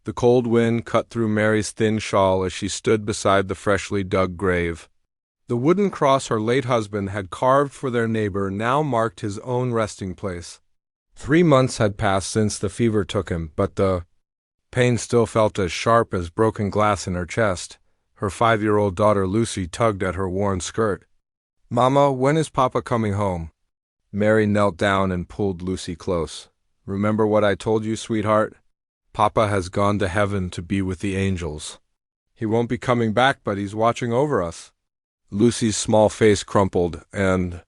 The cold wind cut through Mary's thin shawl as she stood beside the freshly dug grave. The wooden cross her late husband had carved for their neighbor now marked his own resting place. 3 months had passed since the fever took him, but the pain still felt as sharp as broken glass in her chest. Her 5-year-old daughter Lucy tugged at her worn skirt. "Mama, when is Papa coming home?" Mary knelt down and pulled Lucy close. "Remember what I told you, sweetheart? Papa has gone to heaven to be with the angels. He won't be coming back, but he's watching over us." Lucy's small face crumpled, and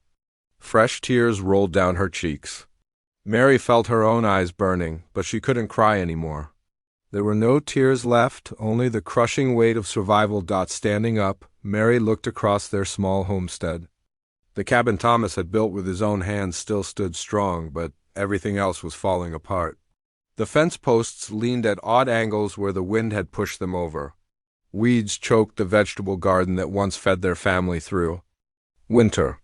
fresh tears rolled down her cheeks. Mary felt her own eyes burning, but she couldn't cry anymore. There were no tears left, only the crushing weight of survival. Standing up, Mary looked across their small homestead. The cabin Thomas had built with his own hands still stood strong, but everything else was falling apart. The fence posts leaned at odd angles where the wind had pushed them over. Weeds choked the vegetable garden that once fed their family through. Winter.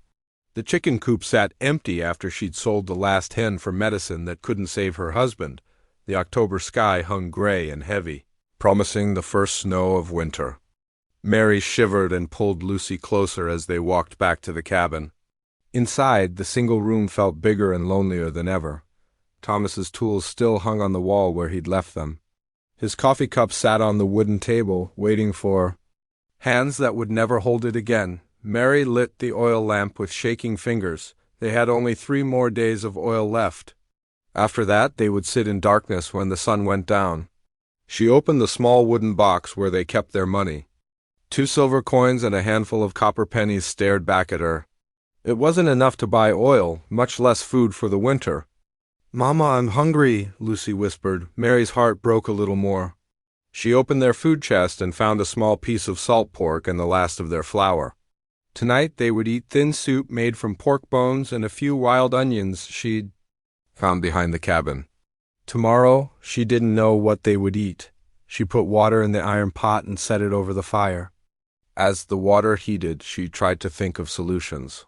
The chicken coop sat empty after she'd sold the last hen for medicine that couldn't save her husband. The October sky hung gray and heavy, promising the first snow of winter. Mary shivered and pulled Lucy closer as they walked back to the cabin. Inside, the single room felt bigger and lonelier than ever. Thomas's tools still hung on the wall where he'd left them. His coffee cup sat on the wooden table, waiting for hands that would never hold it again. Mary lit the oil lamp with shaking fingers. They had only 3 more days of oil left. After that, they would sit in darkness when the sun went down. She opened the small wooden box where they kept their money. 2 silver coins and a handful of copper pennies stared back at her. It wasn't enough to buy oil, much less food for the winter. "Mama, I'm hungry," Lucy whispered. Mary's heart broke a little more. She opened their food chest and found a small piece of salt pork and the last of their flour. Tonight they would eat thin soup made from pork bones and a few wild onions she'd found behind the cabin. Tomorrow, she didn't know what they would eat. She put water in the iron pot and set it over the fire. As the water heated, she tried to think of solutions.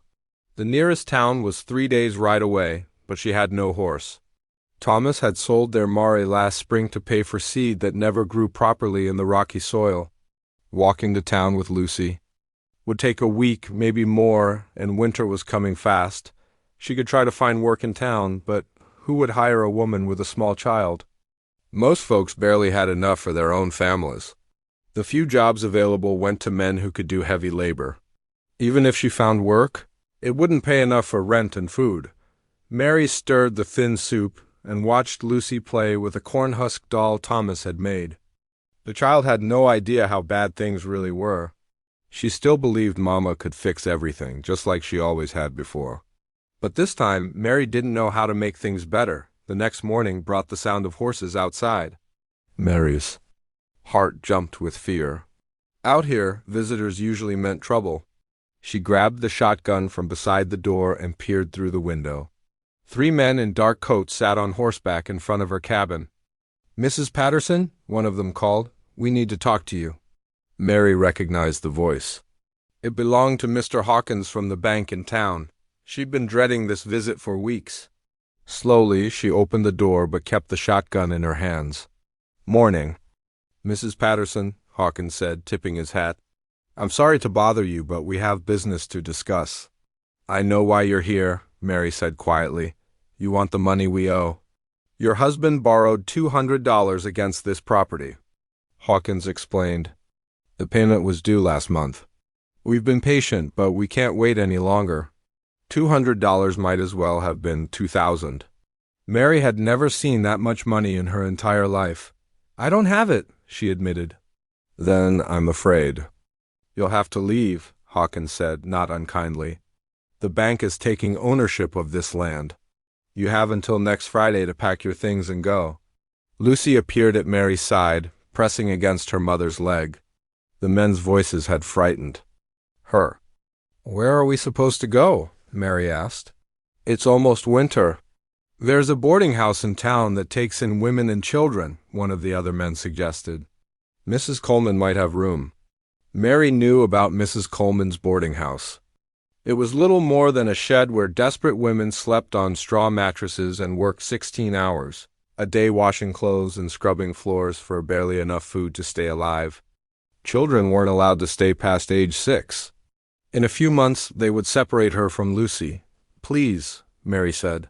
The nearest town was 3 days' ride away, but she had no horse. Thomas had sold their mare last spring to pay for seed that never grew properly in the rocky soil. Walking to town with Lucy would take a week, maybe more, and winter was coming fast. She could try to find work in town, but who would hire a woman with a small child? Most folks barely had enough for their own families. The few jobs available went to men who could do heavy labor. Even if she found work, it wouldn't pay enough for rent and food. Mary stirred the thin soup and watched Lucy play with a corn-husk doll Thomas had made. The child had no idea how bad things really were. She still believed Mama could fix everything, just like she always had before. But this time, Mary didn't know how to make things better. The next morning brought the sound of horses outside. Mary's heart jumped with fear. Out here, visitors usually meant trouble. She grabbed the shotgun from beside the door and peered through the window. 3 men in dark coats sat on horseback in front of her cabin. "Mrs. Patterson," one of them called, "we need to talk to you." Mary recognized the voice. It belonged to Mr. Hawkins from the bank in town. She'd been dreading this visit for weeks. Slowly, she opened the door but kept the shotgun in her hands. "Morning, Mrs. Patterson," Hawkins said, tipping his hat. "I'm sorry to bother you, but we have business to discuss." "I know why you're here," Mary said quietly. "You want the money we owe. Your husband borrowed $200 against this property," Hawkins explained. "The payment was due last month. We've been patient, but we can't wait any longer. $200 might as well have been $2,000. Mary had never seen that much money in her entire life. "I don't have it," she admitted. "Then I'm afraid you'll have to leave," Hawkins said, not unkindly. "The bank is taking ownership of this land. You have until next Friday to pack your things and go." Lucy appeared at Mary's side, pressing against her mother's leg. The men's voices had frightened her. "Where are we supposed to go?" Mary asked. "It's almost winter." "There's a boarding house in town that takes in women and children," one of the other men suggested. "Mrs. Coleman might have room." Mary knew about Mrs. Coleman's boarding house. It was little more than a shed where desperate women slept on straw mattresses and worked 16 hours. A day washing clothes and scrubbing floors for barely enough food to stay alive. Children weren't allowed to stay past age 6. In a few months, they would separate her from Lucy. "Please," Mary said.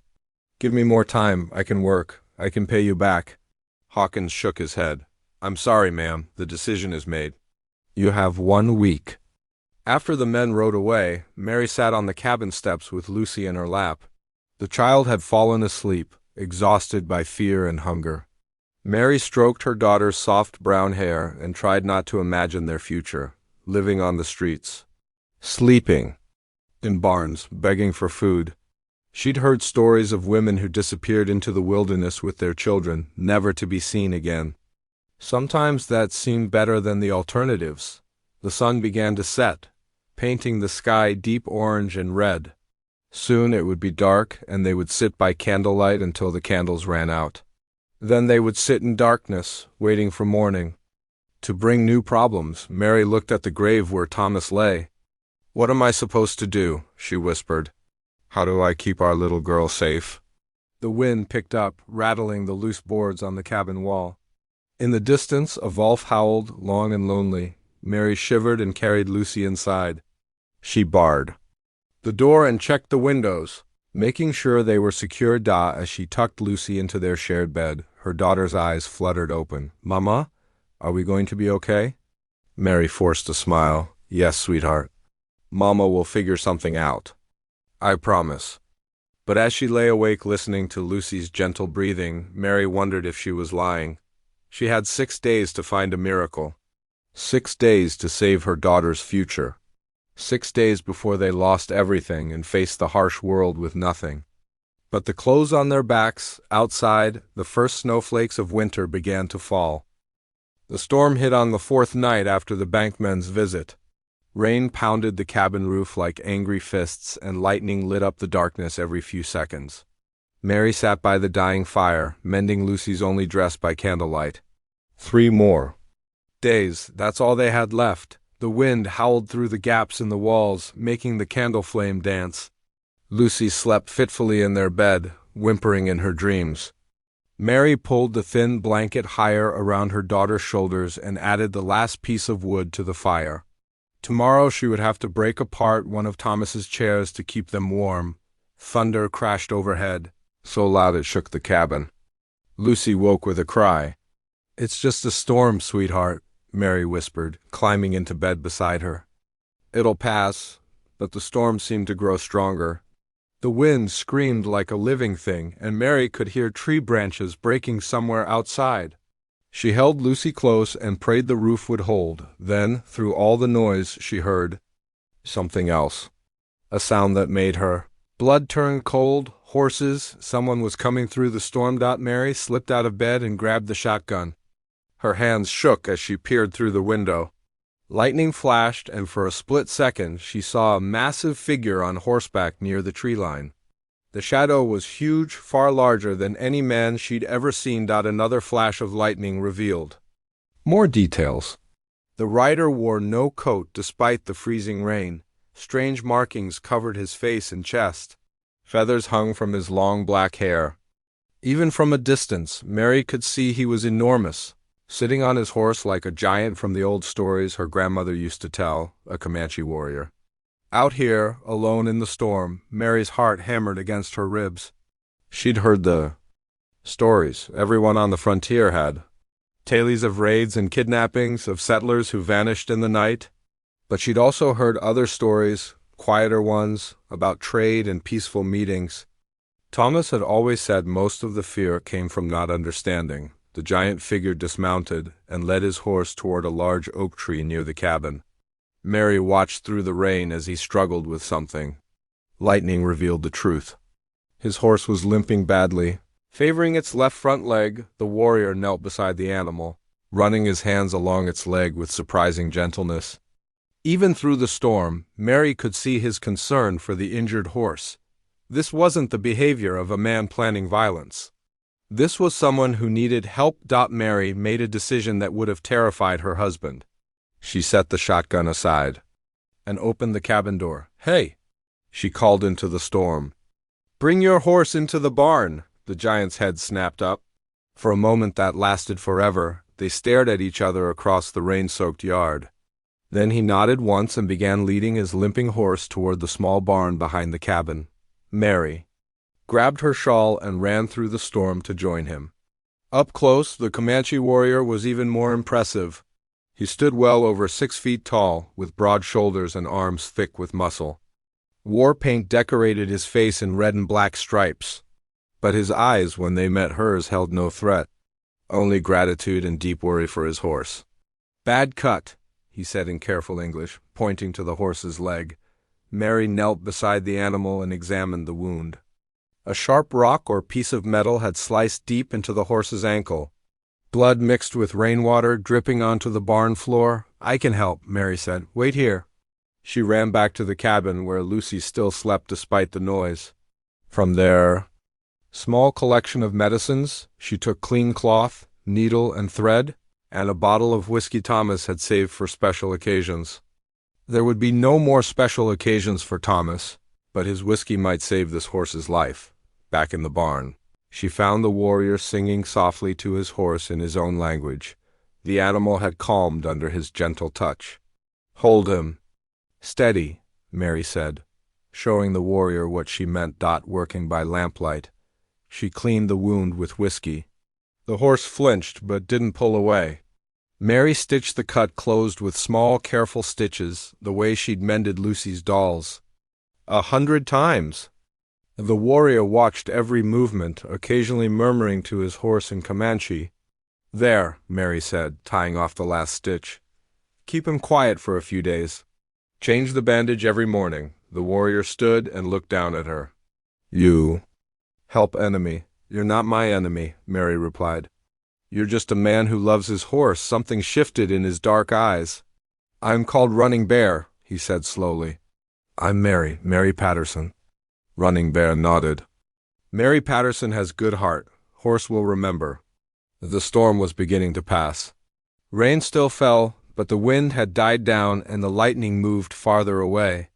"Give me more time. I can work. I can pay you back." Hawkins shook his head. "I'm sorry, ma'am. The decision is made. You have 1 week." After the men rode away, Mary sat on the cabin steps with Lucy in her lap. The child had fallen asleep, exhausted by fear and hunger. Mary stroked her daughter's soft brown hair and tried not to imagine their future, living on the streets, sleeping in barns, begging for food. She'd heard stories of women who disappeared into the wilderness with their children, never to be seen again. Sometimes that seemed better than the alternatives. The sun began to set, painting the sky deep orange and red. Soon it would be dark, and they would sit by candlelight until the candles ran out. Then they would sit in darkness, waiting for morning. To bring new problems, Mary looked at the grave where Thomas lay. "What am I supposed to do?" she whispered. "How do I keep our little girl safe?" The wind picked up, rattling the loose boards on the cabin wall. In the distance, a wolf howled, long and lonely. Mary shivered and carried Lucy inside. She barred the door and checked the windows, making sure they were secure. As she tucked Lucy into their shared bed, her daughter's eyes fluttered open. "Mama, are we going to be okay?" Mary forced a smile. "Yes, sweetheart. Mama will figure something out. I promise." But as she lay awake listening to Lucy's gentle breathing, Mary wondered if she was lying. She had 6 days to find a miracle. 6 days to save her daughter's future. 6 days before they lost everything and faced the harsh world with nothing. But the clothes on their backs, outside, the first snowflakes of winter began to fall. The storm hit on the 4th night after the Bankmen's visit. Rain pounded the cabin roof like angry fists, and lightning lit up the darkness every few seconds. Mary sat by the dying fire, mending Lucy's only dress by candlelight. 3 more days, that's all they had left. The wind howled through the gaps in the walls, making the candle flame dance. Lucy slept fitfully in their bed, whimpering in her dreams. Mary pulled the thin blanket higher around her daughter's shoulders and added the last piece of wood to the fire. Tomorrow she would have to break apart one of Thomas's chairs to keep them warm. Thunder crashed overhead, so loud it shook the cabin. Lucy woke with a cry. "It's just a storm, sweetheart," Mary whispered, climbing into bed beside her. "It'll pass," but the storm seemed to grow stronger. The wind screamed like a living thing, and Mary could hear tree branches breaking somewhere outside. She held Lucy close and prayed the roof would hold. Then, through all the noise, she heard something else. A sound that made her blood turn cold. Horses. Someone was coming through the storm. Mary slipped out of bed and grabbed the shotgun. Her hands shook as she peered through the window. Lightning flashed, and for a split second she saw a massive figure on horseback near the tree line. The shadow was huge, far larger than any man she'd ever seen. Another flash of lightning revealed more details. The rider wore no coat despite the freezing rain. Strange markings covered his face and chest. Feathers hung from his long black hair. Even from a distance, Mary could see he was enormous, sitting on his horse like a giant from the old stories her grandmother used to tell, a Comanche warrior. Out here, alone in the storm, Mary's heart hammered against her ribs. She'd heard the stories everyone on the frontier had. Tales of raids and kidnappings, of settlers who vanished in the night. But she'd also heard other stories, quieter ones, about trade and peaceful meetings. Thomas had always said most of the fear came from not understanding. The giant figure dismounted and led his horse toward a large oak tree near the cabin. Mary watched through the rain as he struggled with something. Lightning revealed the truth. His horse was limping badly. Favoring its left front leg, the warrior knelt beside the animal, running his hands along its leg with surprising gentleness. Even through the storm, Mary could see his concern for the injured horse. This wasn't the behavior of a man planning violence. This was someone who needed help. Mary made a decision that would have terrified her husband. She set the shotgun aside and opened the cabin door. "Hey!" she called into the storm. "Bring your horse into the barn." The giant's head snapped up. For a moment that lasted forever, they stared at each other across the rain-soaked yard. Then he nodded once and began leading his limping horse toward the small barn behind the cabin. Mary grabbed her shawl and ran through the storm to join him. Up close, the Comanche warrior was even more impressive. He stood well over 6 feet tall, with broad shoulders and arms thick with muscle. War paint decorated his face in red and black stripes, but his eyes, when they met hers, held no threat, only gratitude and deep worry for his horse. "Bad cut," he said in careful English, pointing to the horse's leg. Mary knelt beside the animal and examined the wound. A sharp rock or piece of metal had sliced deep into the horse's ankle. Blood mixed with rainwater dripping onto the barn floor. "I can help," Mary said. "Wait here." She ran back to the cabin where Lucy still slept despite the noise. From there, small collection of medicines, she took clean cloth, needle and thread, and a bottle of whiskey Thomas had saved for special occasions. There would be no more special occasions for Thomas, but his whiskey might save this horse's life. Back in the barn, she found the warrior singing softly to his horse in his own language. The animal had calmed under his gentle touch. "Hold him. Steady," Mary said, showing the warrior what she meant. Working by lamplight, she cleaned the wound with whiskey. The horse flinched but didn't pull away. Mary stitched the cut closed with small, careful stitches, the way she'd mended Lucy's dolls. 100 times. The warrior watched every movement, occasionally murmuring to his horse in Comanche. "There," Mary said, tying off the last stitch. "Keep him quiet for a few days. Change the bandage every morning." The warrior stood and looked down at her. "You help enemy. You're not my enemy," Mary replied. "You're just a man who loves his horse." Something shifted in his dark eyes. "I'm called Running Bear," he said slowly. "I'm Mary Patterson." Running Bear nodded. "Mary Patterson has good heart. Horse will remember." The storm was beginning to pass. Rain still fell, but the wind had died down and the lightning moved farther away.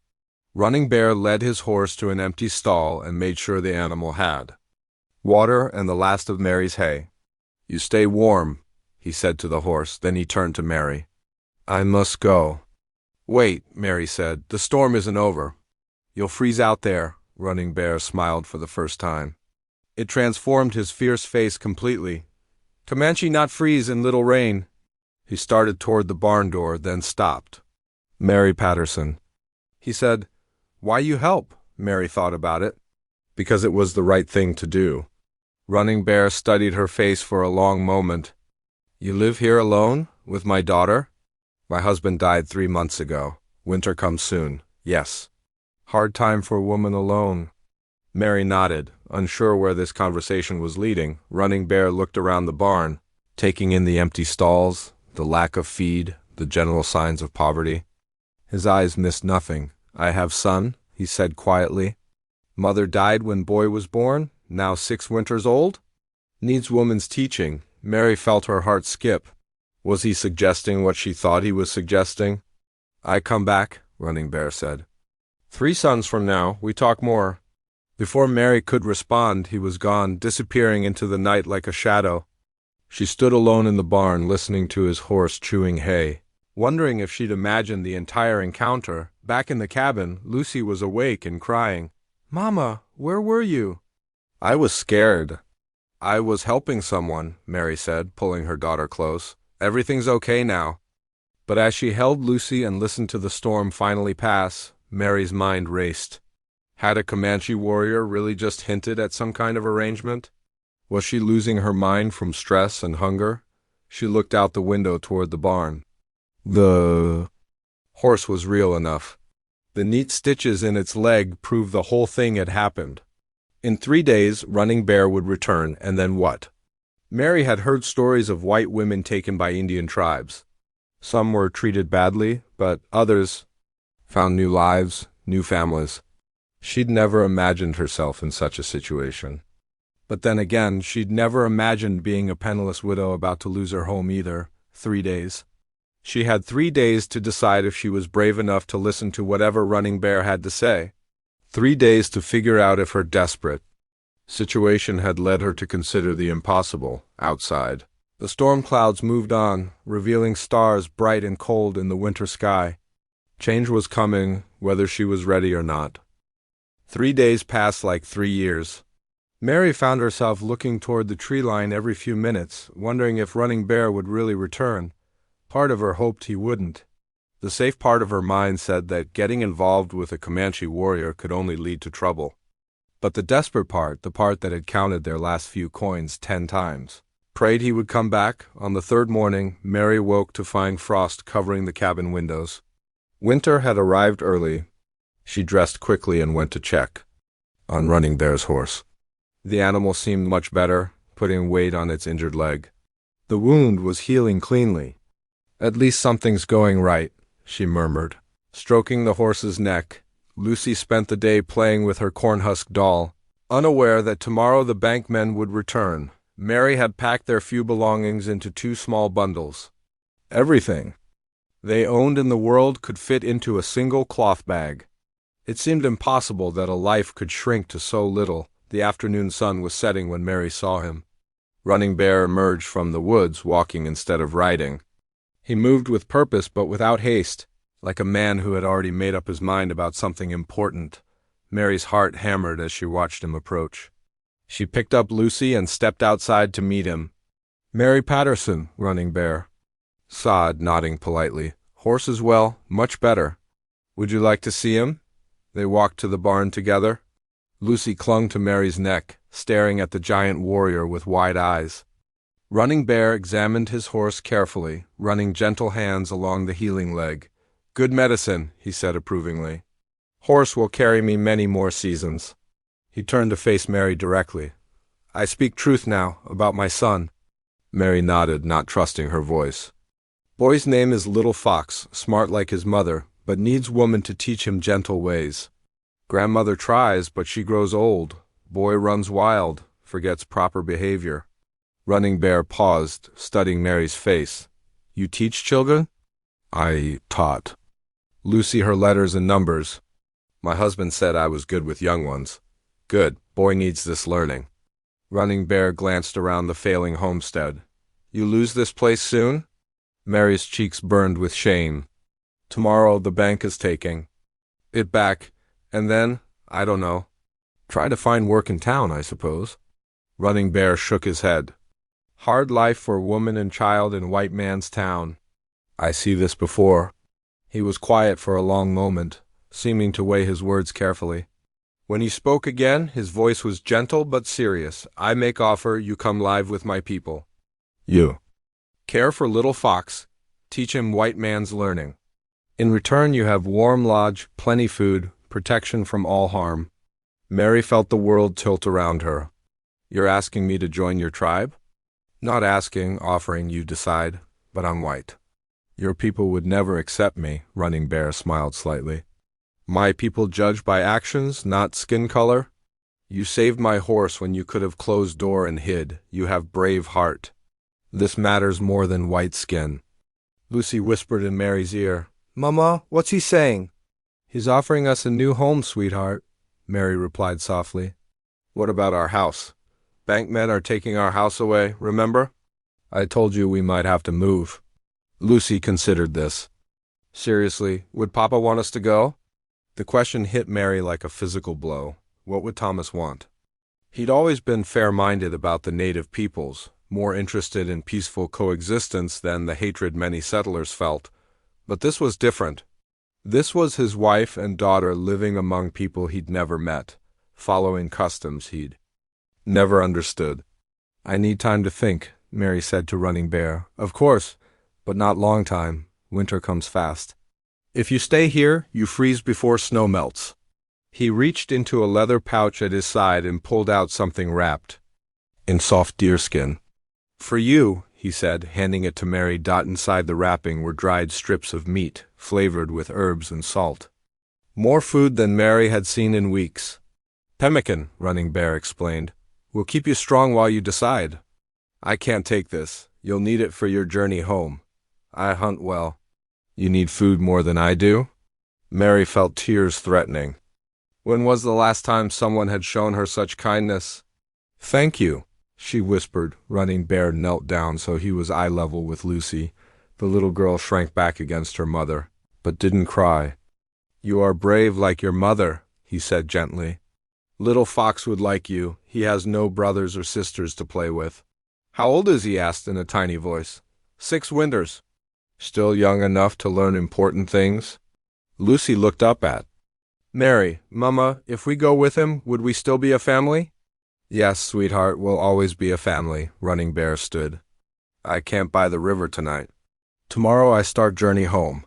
Running Bear led his horse to an empty stall and made sure the animal had water and the last of Mary's hay. "You stay warm," he said to the horse. Then he turned to Mary. "I must go." "Wait," Mary said. "The storm isn't over. You'll freeze out there." Running Bear smiled for the first time. It transformed his fierce face completely. "Comanche not freeze in little rain." He started toward the barn door, then stopped. "Mary Patterson," he said. "Why you help?" Mary thought about it. Because it was the right thing to do. Running Bear studied her face for a long moment. "You live here alone, with my daughter?" "My husband died 3 months ago. Winter comes soon." "Yes." "Hard time for a woman alone." Mary nodded, unsure where this conversation was leading. Running Bear looked around the barn, taking in the empty stalls, the lack of feed, the general signs of poverty. His eyes missed nothing. "I have son," he said quietly. "Mother died when boy was born, now 6 winters old. Needs woman's teaching." Mary felt her heart skip. Was he suggesting what she thought he was suggesting? "I come back," Running Bear said. 3 suns from now, we talk more." Before Mary could respond, he was gone, disappearing into the night like a shadow. She stood alone in the barn, listening to his horse chewing hay, wondering if she'd imagined the entire encounter. Back in the cabin, Lucy was awake and crying. "Mama, where were you?" "I was scared." "I was helping someone," Mary said, pulling her daughter close. "Everything's okay now." But as she held Lucy and listened to the storm finally pass, Mary's mind raced. Had a Comanche warrior really just hinted at some kind of arrangement? Was she losing her mind from stress and hunger? She looked out the window toward the barn. The horse was real enough. The neat stitches in its leg proved the whole thing had happened. In 3 days, Running Bear would return, and then what? Mary had heard stories of white women taken by Indian tribes. Some were treated badly, but others found new lives, new families. She'd never imagined herself in such a situation. But then again, she'd never imagined being a penniless widow about to lose her home either. 3 days. She had 3 days to decide if she was brave enough to listen to whatever Running Bear had to say. 3 days to figure out if her desperate, Situation had led her to consider the impossible outside. The storm clouds moved on, revealing stars bright and cold in the winter sky. Change was coming, whether she was ready or not. 3 days passed like 3 years. Mary found herself looking toward the tree line every few minutes, wondering if Running Bear would really return. Part of her hoped he wouldn't. The safe part of her mind said that getting involved with a Comanche warrior could only lead to trouble. But the desperate part, the part that had counted their last few coins 10 times, prayed he would come back. On the third morning, Mary woke to find frost covering the cabin windows. Winter had arrived early. She dressed quickly and went to check on Running Bear's horse. The animal seemed much better, putting weight on its injured leg. The wound was healing cleanly. At least something's going right, she murmured. Stroking the horse's neck, Lucy spent the day playing with her cornhusk doll. Unaware that tomorrow the bankmen would return, Mary had packed their few belongings into 2 small bundles. Everything they owned in the world could fit into a single cloth bag. It seemed impossible that a life could shrink to so little. The afternoon sun was setting when Mary saw him. Running Bear emerged from the woods, walking instead of riding. He moved with purpose but without haste, like a man who had already made up his mind about something important. Mary's heart hammered as she watched him approach. She picked up Lucy and stepped outside to meet him. "Mary Patterson, Running Bear." Sod, nodding politely. "Horse is well, much better. Would you like to see him?" They walked to the barn together. Lucy clung to Mary's neck, staring at the giant warrior with wide eyes. Running Bear examined his horse carefully, running gentle hands along the healing leg. "Good medicine," he said approvingly. "Horse will carry me many more seasons." He turned to face Mary directly. "I speak truth now, about my son." Mary nodded, not trusting her voice. "Boy's name is Little Fox, smart like his mother, but needs woman to teach him gentle ways. Grandmother tries, but she grows old. Boy runs wild, forgets proper behavior." Running Bear paused, studying Mary's face. "You teach children?" "I taught Lucy her letters and numbers. My husband said I was good with young ones." "Good. Boy needs this learning." Running Bear glanced around the failing homestead. "You lose this place soon?" Mary's cheeks burned with shame. "Tomorrow the bank is taking it back, and then, I don't know. Try to find work in town, I suppose." Running Bear shook his head. "Hard life for woman and child in white man's town. I see this before." He was quiet for a long moment, seeming to weigh his words carefully. When he spoke again, his voice was gentle but serious. "I make offer, you come live with my people. You care for Little Fox, teach him white man's learning. In return you have warm lodge, plenty food, protection from all harm." Mary felt the world tilt around her. "You're asking me to join your tribe?" "Not asking, offering, you decide, but I'm white." "Your people would never accept me," Running Bear smiled slightly. "My people judge by actions, not skin color. You saved my horse when you could have closed door and hid. You have brave heart. This matters more than white skin." Lucy whispered in Mary's ear. "Mama, what's he saying?" "He's offering us a new home, sweetheart," Mary replied softly. "What about our house? Bankmen are taking our house away, remember? I told you we might have to move." Lucy considered this. "Seriously, would Papa want us to go?" The question hit Mary like a physical blow. What would Thomas want? He'd always been fair-minded about the native peoples, more interested in peaceful coexistence than the hatred many settlers felt. But this was different. This was his wife and daughter living among people he'd never met, following customs he'd never understood. "I need time to think," Mary said to Running Bear. "Of course, but not long time. Winter comes fast. If you stay here, you freeze before snow melts." He reached into a leather pouch at his side and pulled out something wrapped in soft deerskin. "For you," he said, handing it to Mary. Inside the wrapping were dried strips of meat, flavored with herbs and salt. More food than Mary had seen in weeks. "Pemmican," Running Bear explained, "will keep you strong while you decide." "I can't take this. You'll need it for your journey home. I hunt well." "You need food more than I do?" Mary felt tears threatening. When was the last time someone had shown her such kindness? Thank you, she whispered. Running Bear knelt down so he was eye level with Lucy. The little girl shrank back against her mother, but didn't cry. You are brave like your mother, he said gently. Little Fox would like you. He has no brothers or sisters to play with. How old is he? Asked in a tiny voice. 6 winters. Still young enough to learn important things? Lucy looked up at Mary. Mama, if we go with him, would we still be a family? Yes, sweetheart, we'll always be a family, Running Bear stood. I camp by the river tonight. Tomorrow I start journey home.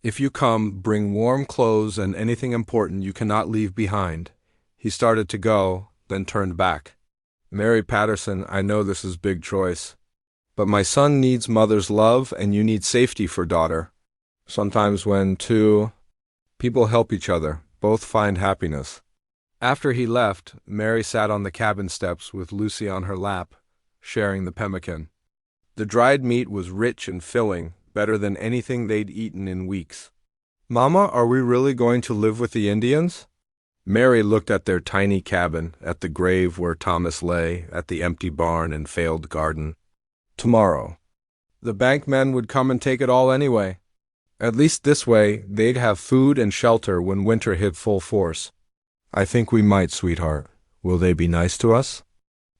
If you come, bring warm clothes and anything important you cannot leave behind. He started to go, then turned back. Mary Patterson, I know this is big choice, but my son needs mother's love and you need safety for daughter. Sometimes when two people help each other, both find happiness. After he left, Mary sat on the cabin steps with Lucy on her lap, sharing the pemmican. The dried meat was rich and filling, better than anything they'd eaten in weeks. Mama, are we really going to live with the Indians? Mary looked at their tiny cabin, at the grave where Thomas lay, at the empty barn and failed garden. Tomorrow. The bank men would come and take it all anyway. At least this way, they'd have food and shelter when winter hit full force. I think we might, sweetheart. Will they be nice to us?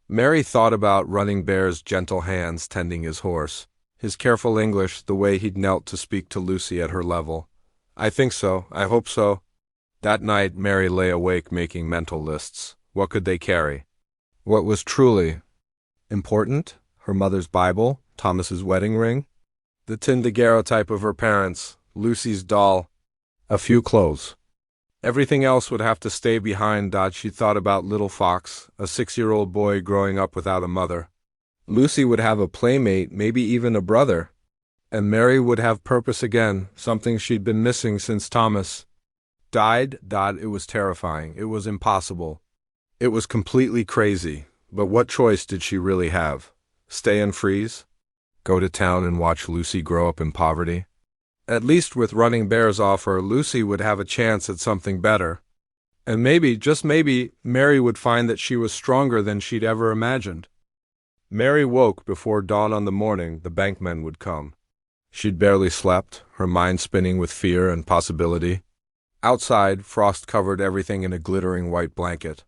Mary thought about Running Bear's gentle hands tending his horse, his careful English, the way he'd knelt to speak to Lucy at her level. I think so. I hope so. That night, Mary lay awake making mental lists. What could they carry? What was truly important? Her mother's Bible, Thomas's wedding ring, the tin daguerreotype of her parents, Lucy's doll, a few clothes. Everything else would have to stay behind. She thought about Little Fox, a 6-year-old boy growing up without a mother. Lucy would have a playmate, maybe even a brother. And Mary would have purpose again, something she'd been missing since Thomas died. It was terrifying. It was impossible. It was completely crazy. But what choice did she really have? Stay and freeze? Go to town and watch Lucy grow up in poverty? At least with Running Bear's offer, Lucy would have a chance at something better. And maybe, just maybe, Mary would find that she was stronger than she'd ever imagined. Mary woke before dawn on the morning the bankmen would come. She'd barely slept, her mind spinning with fear and possibility. Outside, frost covered everything in a glittering white blanket.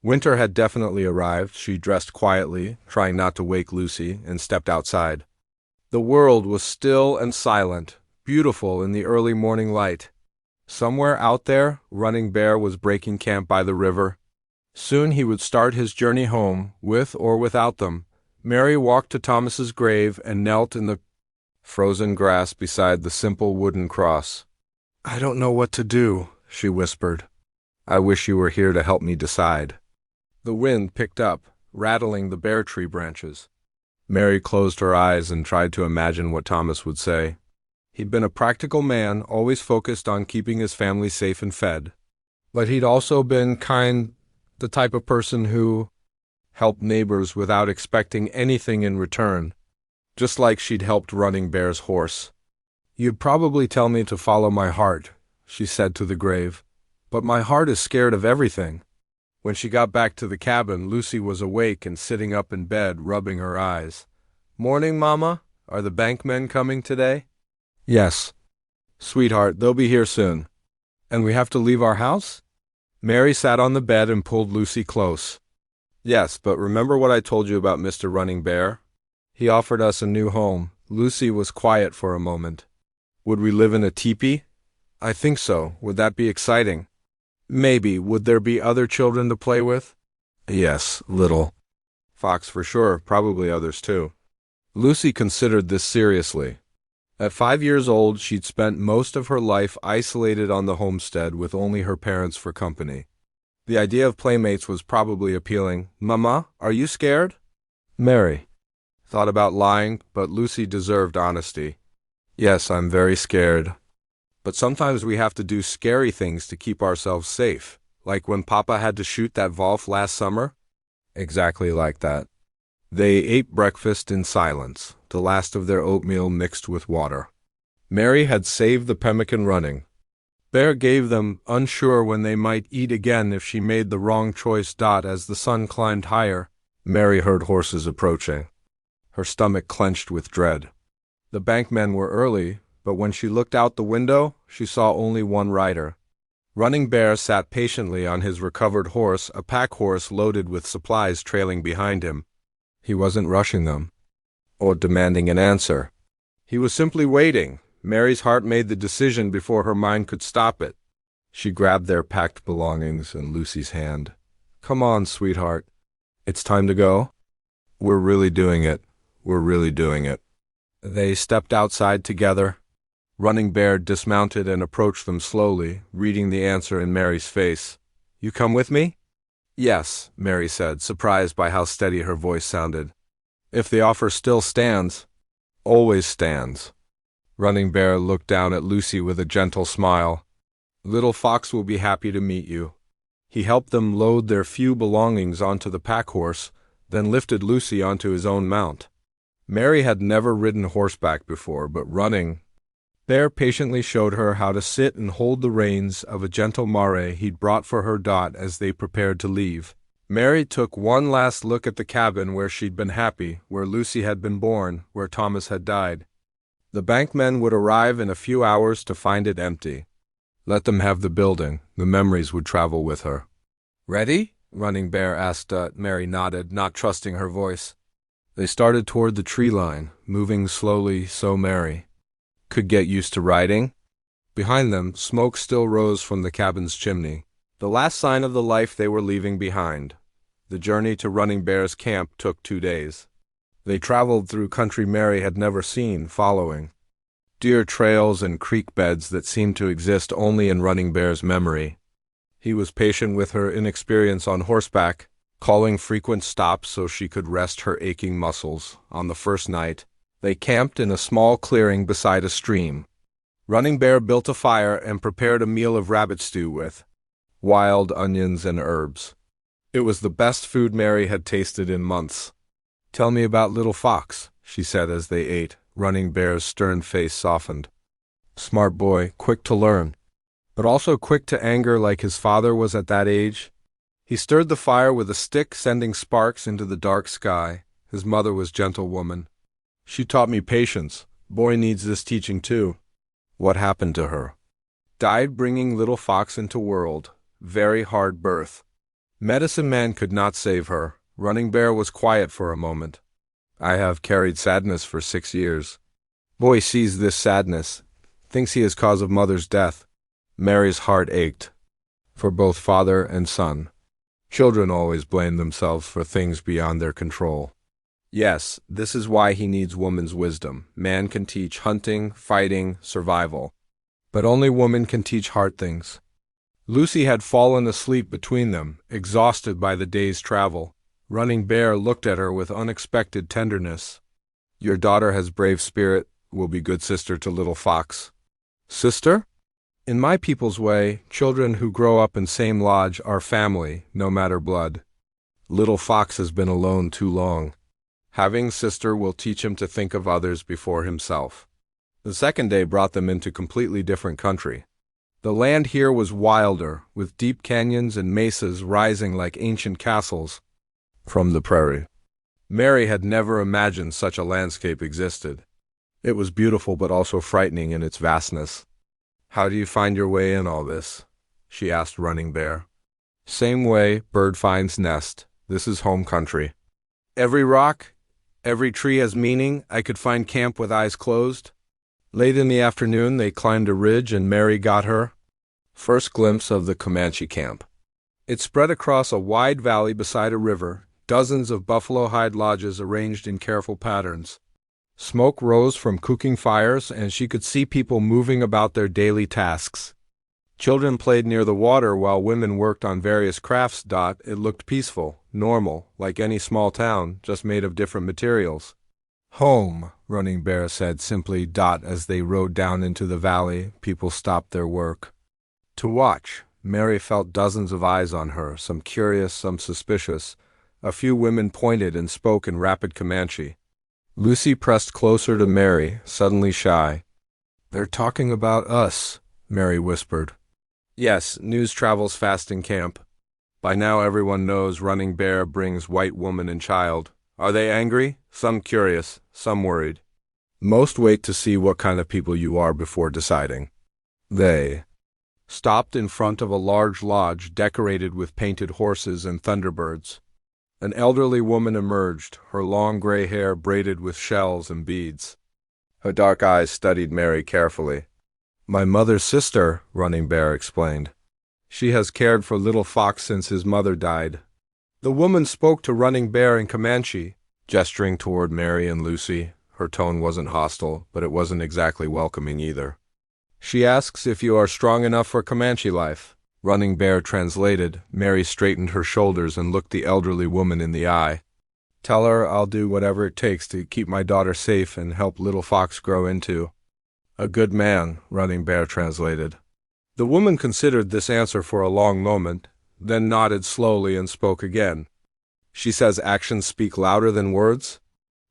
Winter had definitely arrived. She dressed quietly, trying not to wake Lucy, and stepped outside. The world was still and silent, beautiful in the early morning light. Somewhere out there, Running Bear was breaking camp by the river. Soon he would start his journey home, with or without them. Mary walked to Thomas's grave and knelt in the frozen grass beside the simple wooden cross. I don't know what to do, she whispered. I wish you were here to help me decide. The wind picked up, rattling the bare tree branches. Mary closed her eyes and tried to imagine what Thomas would say. He'd been a practical man, always focused on keeping his family safe and fed. But he'd also been the type of person who helped neighbors without expecting anything in return, just like she'd helped Running Bear's horse. You'd probably tell me to follow my heart, she said to the grave, but my heart is scared of everything. When she got back to the cabin, Lucy was awake and sitting up in bed, rubbing her eyes. Morning, Mama. Are the bankmen coming today? Yes. Sweetheart, they'll be here soon. And we have to leave our house? Mary sat on the bed and pulled Lucy close. Yes, but remember what I told you about Mr. Running Bear? He offered us a new home. Lucy was quiet for a moment. Would we live in a teepee? I think so. Would that be exciting? Maybe. Would there be other children to play with? Yes, Little Fox for sure, probably others too. Lucy considered this seriously. At 5 years old, she'd spent most of her life isolated on the homestead with only her parents for company. The idea of playmates was probably appealing. Mama, are you scared? Mary thought about lying, but Lucy deserved honesty. Yes, I'm very scared. But sometimes we have to do scary things to keep ourselves safe, like when Papa had to shoot that wolf last summer. Exactly like that. They ate breakfast in silence, the last of their oatmeal mixed with water. Mary had saved the pemmican running. Bear gave them, unsure when they might eat again if she made the wrong choice. As the sun climbed higher, Mary heard horses approaching. Her stomach clenched with dread. The bankmen were early, but when she looked out the window, she saw only one rider. Running Bear sat patiently on his recovered horse, a pack horse loaded with supplies trailing behind him. He wasn't rushing them, or demanding an answer. He was simply waiting. Mary's heart made the decision before her mind could stop it. She grabbed their packed belongings in Lucy's hand. "Come on, sweetheart. It's time to go. We're really doing it. We're really doing it." They stepped outside together. Running Bear dismounted and approached them slowly, reading the answer in Mary's face. "You come with me?" "Yes," Mary said, surprised by how steady her voice sounded. "If the offer still stands." "Always stands." Running Bear looked down at Lucy with a gentle smile. "Little Fox will be happy to meet you." He helped them load their few belongings onto the pack horse, then lifted Lucy onto his own mount. Mary had never ridden horseback before, but Running Bear patiently showed her how to sit and hold the reins of a gentle mare he'd brought for her Dot as they prepared to leave. Mary took one last look at the cabin where she'd been happy, where Lucy had been born, where Thomas had died. The bankmen would arrive in a few hours to find it empty. Let them have the building. The memories would travel with her. "Ready?" Running Bear asked Dot. Mary nodded, not trusting her voice. They started toward the tree line, moving slowly so Mary could get used to riding. Behind them, smoke still rose from the cabin's chimney, the last sign of the life they were leaving behind. The journey to Running Bear's camp took 2 days. They traveled through country Mary had never seen, following deer trails and creek beds that seemed to exist only in Running Bear's memory. He was patient with her inexperience on horseback, calling frequent stops so she could rest her aching muscles. On the first night, they camped in a small clearing beside a stream. Running Bear built a fire and prepared a meal of rabbit stew with wild onions and herbs. It was the best food Mary had tasted in months. "Tell me about Little Fox," she said as they ate. Running Bear's stern face softened. "Smart boy, quick to learn, but also quick to anger like his father was at that age." He stirred the fire with a stick, sending sparks into the dark sky. His mother was gentle woman. "She taught me patience. Boy needs this teaching too." "What happened to her?" "Died bringing Little Fox into world. Very hard birth. Medicine man could not save her." Running Bear was quiet for a moment. "I have carried sadness for 6 years. Boy sees this sadness, thinks he is cause of mother's death." Mary's heart ached, for both father and son. Children always blame themselves for things beyond their control. Yes, this is why he needs woman's wisdom. Man can teach hunting, fighting, survival. But only woman can teach hard things. Lucy had fallen asleep between them, exhausted by the day's travel. Running Bear looked at her with unexpected tenderness. "Your daughter has brave spirit, will be good sister to Little Fox." "Sister?" "In my people's way, children who grow up in same lodge are family, no matter blood. Little Fox has been alone too long. Having sister will teach him to think of others before himself." The second day brought them into completely different country. The land here was wilder, with deep canyons and mesas rising like ancient castles from the prairie. Mary had never imagined such a landscape existed. It was beautiful but also frightening in its vastness. "How do you find your way in all this?" she asked Running Bear. "Same way bird finds nest. This is home country. Every rock, every tree has meaning. I could find camp with eyes closed." Late in the afternoon they climbed a ridge and Mary got her first glimpse of the Comanche camp. It spread across a wide valley beside a river, dozens of buffalo hide lodges arranged in careful patterns. Smoke rose from cooking fires, and she could see people moving about their daily tasks. Children played near the water while women worked on various crafts. It looked peaceful, normal, like any small town, just made of different materials. "Home," Running Bear said simply. As they rode down into the valley, people stopped their work to watch. Mary felt dozens of eyes on her, some curious, some suspicious. A few women pointed and spoke in rapid Comanche. Lucy pressed closer to Mary, suddenly shy. "They're talking about us," Mary whispered. "Yes, news travels fast in camp." By now everyone knows Running Bear brings white woman and child. Are they angry? Some curious, some worried. Most wait to see what kind of people you are before deciding. They stopped in front of a large lodge decorated with painted horses and thunderbirds. An elderly woman emerged, her long gray hair braided with shells and beads. Her dark eyes studied Mary carefully. My mother's sister, Running Bear explained. She has cared for Little Fox since his mother died. The woman spoke to Running Bear in Comanche, gesturing toward Mary and Lucy. Her tone wasn't hostile, but it wasn't exactly welcoming either. She asks if you are strong enough for Comanche life. Running Bear translated. Mary straightened her shoulders and looked the elderly woman in the eye. Tell her I'll do whatever it takes to keep my daughter safe and help Little Fox grow into a good man, Running Bear translated. The woman considered this answer for a long moment, then nodded slowly and spoke again. She says actions speak louder than words?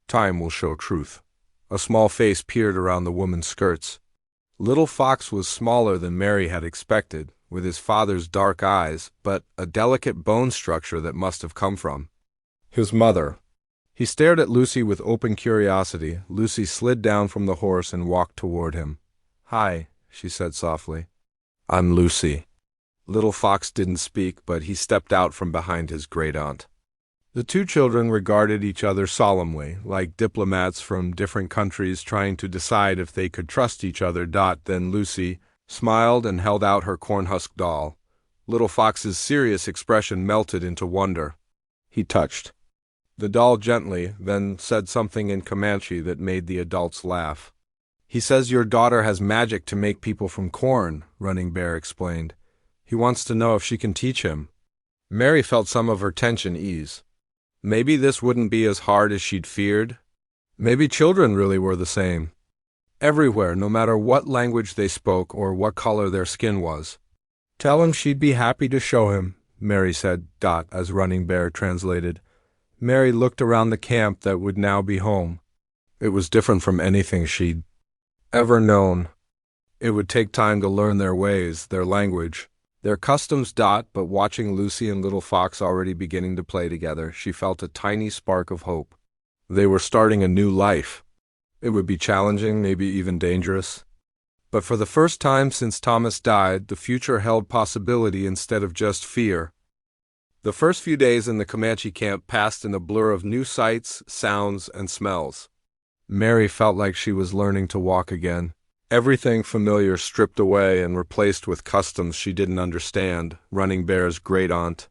Time will show truth. A small face peered around the woman's skirts. Little Fox was smaller than Mary had expected, with his father's dark eyes, but a delicate bone structure that must have come from his mother. He stared at Lucy with open curiosity. Lucy slid down from the horse and walked toward him. Hi, she said softly. I'm Lucy. Little Fox didn't speak, but he stepped out from behind his great-aunt. The two children regarded each other solemnly, like diplomats from different countries trying to decide if they could trust each other. Then Lucy smiled and held out her cornhusk doll. Little Fox's serious expression melted into wonder. He touched the doll gently, then said something in Comanche that made the adults laugh. He says your daughter has magic to make people from corn, Running Bear explained. He wants to know if she can teach him. Mary felt some of her tension ease. Maybe this wouldn't be as hard as she'd feared. Maybe children really were the same. Everywhere, no matter what language they spoke or what color their skin was. Tell him she'd be happy to show him, Mary said, as Running Bear translated. Mary looked around the camp that would now be home. It was different from anything she'd ever known. It would take time to learn their ways, their language, their customs. But watching Lucy and Little Fox already beginning to play together, she felt a tiny spark of hope. They were starting a new life. It would be challenging, maybe even dangerous. But for the first time since Thomas died, the future held possibility instead of just fear. The first few days in the Comanche camp passed in a blur of new sights, sounds, and smells. Mary felt like she was learning to walk again. Everything familiar stripped away and replaced with customs she didn't understand. Running Bear's great-aunt,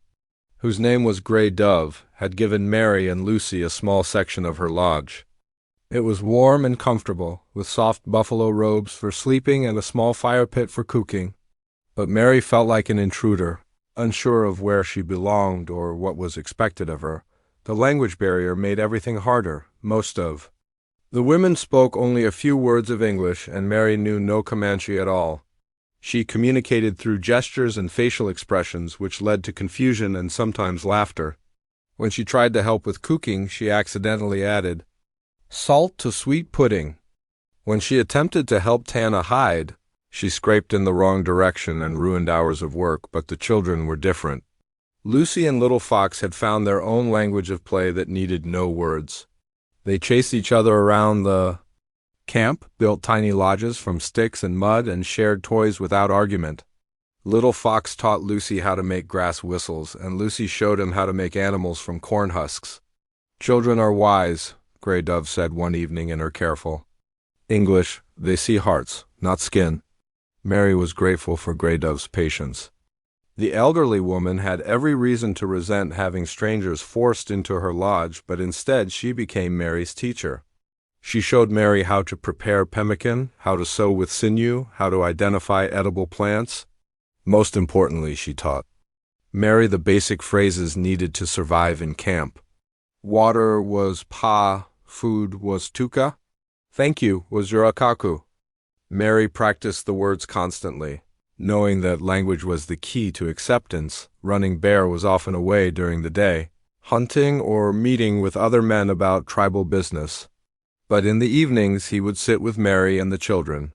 whose name was Gray Dove, had given Mary and Lucy a small section of her lodge. It was warm and comfortable, with soft buffalo robes for sleeping and a small fire pit for cooking. But Mary felt like an intruder, unsure of where she belonged or what was expected of her. The language barrier made everything harder. The women spoke only a few words of English, and Mary knew no Comanche at all. She communicated through gestures and facial expressions, which led to confusion and sometimes laughter. When she tried to help with cooking, she accidentally added salt to sweet pudding. When she attempted to help tan a hide, she scraped in the wrong direction and ruined hours of work. But the children were different. Lucy and Little Fox had found their own language of play that needed no words. They chased each other around the camp, built tiny lodges from sticks and mud, and shared toys without argument. Little Fox taught Lucy how to make grass whistles, and Lucy showed him how to make animals from corn husks. Children are wise, Gray Dove said one evening in her careful English. They see hearts, not skin. Mary was grateful for Gray Dove's patience. The elderly woman had every reason to resent having strangers forced into her lodge, but instead she became Mary's teacher. She showed Mary how to prepare pemmican, how to sew with sinew, how to identify edible plants. Most importantly, she taught Mary the basic phrases needed to survive in camp. Water was pa, food was tuka, thank you was yurakaku. Mary practiced the words constantly. Knowing that language was the key to acceptance, Running Bear was often away during the day, hunting or meeting with other men about tribal business. But in the evenings he would sit with Mary and the children.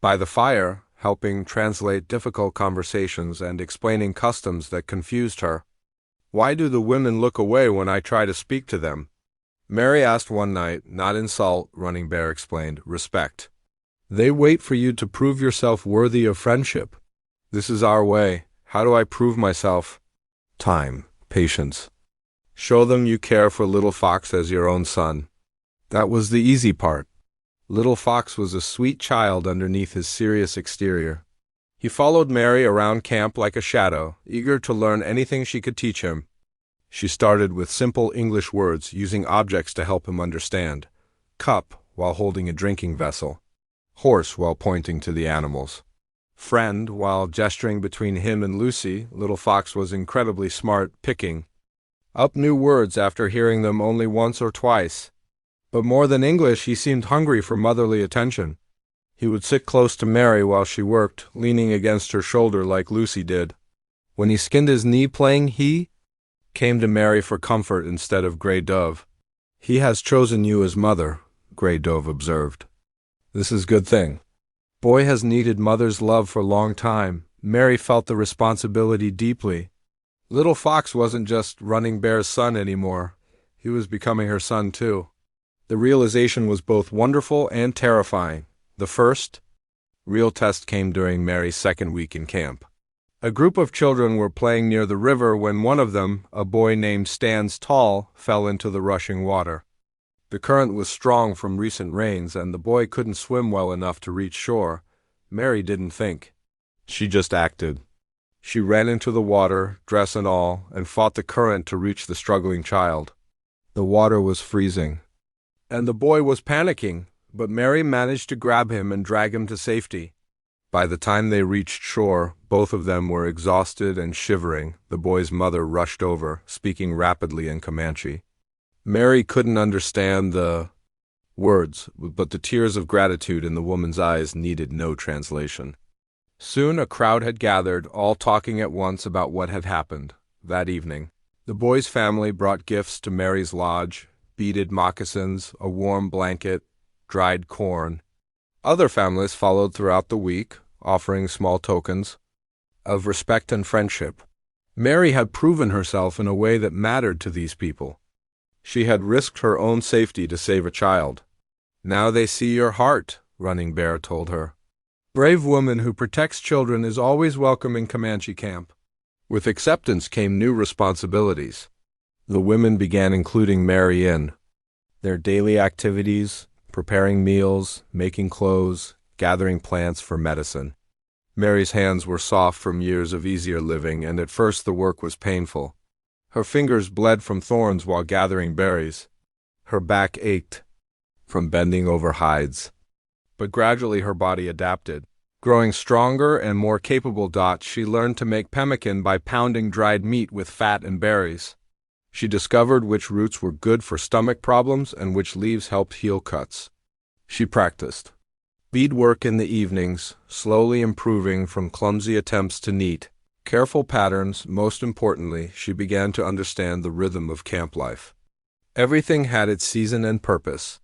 By the fire, helping translate difficult conversations and explaining customs that confused her. "Why do the women look away when I try to speak to them?" Mary asked one night. "Not insult," Running Bear explained. "Respect. They wait for you to prove yourself worthy of friendship. This is our way. How do I prove myself? Time, patience. Show them you care for Little Fox as your own son." That was the easy part. Little Fox was a sweet child underneath his serious exterior. He followed Mary around camp like a shadow, eager to learn anything she could teach him. She started with simple English words, using objects to help him understand. Cup, while holding a drinking vessel. Horse, while pointing to the animals. Friend, while gesturing between him and Lucy. Little Fox was incredibly smart, picking up new words after hearing them only once or twice. But more than English, he seemed hungry for motherly attention. He would sit close to Mary while she worked, leaning against her shoulder like Lucy did. When he skinned his knee playing, he came to Mary for comfort instead of Grey Dove. "He has chosen you as mother," Grey Dove observed. "This is a good thing. Boy has needed mother's love for a long time." Mary felt the responsibility deeply. Little Fox wasn't just Running Bear's son anymore. He was becoming her son too. The realization was both wonderful and terrifying. The first real test came during Mary's second week in camp. A group of children were playing near the river when one of them, a boy named Stands Tall, fell into the rushing water. The current was strong from recent rains, and the boy couldn't swim well enough to reach shore. Mary didn't think. She just acted. She ran into the water, dress and all, and fought the current to reach the struggling child. The water was freezing, and the boy was panicking, but Mary managed to grab him and drag him to safety. By the time they reached shore, both of them were exhausted and shivering. The boy's mother rushed over, speaking rapidly in Comanche. Mary couldn't understand the words, but the tears of gratitude in the woman's eyes needed no translation. Soon a crowd had gathered, all talking at once about what had happened that evening. The boy's family brought gifts to Mary's lodge: beaded moccasins, a warm blanket, dried corn. Other families followed throughout the week, offering small tokens of respect and friendship. Mary had proven herself in a way that mattered to these people. She had risked her own safety to save a child. "Now they see your heart," Running Bear told her. "Brave woman who protects children is always welcome in Comanche camp." With acceptance came new responsibilities. The women began including Mary in their daily activities, preparing meals, making clothes, gathering plants for medicine. Mary's hands were soft from years of easier living, and at first the work was painful. Her fingers bled from thorns while gathering berries. Her back ached from bending over hides. But gradually her body adapted. Growing stronger and more capable, she learned to make pemmican by pounding dried meat with fat and berries. She discovered which roots were good for stomach problems and which leaves helped heal cuts. She practiced beadwork in the evenings, slowly improving from clumsy attempts to neat, careful patterns. Most importantly, she began to understand the rhythm of camp life. Everything had its season and purpose.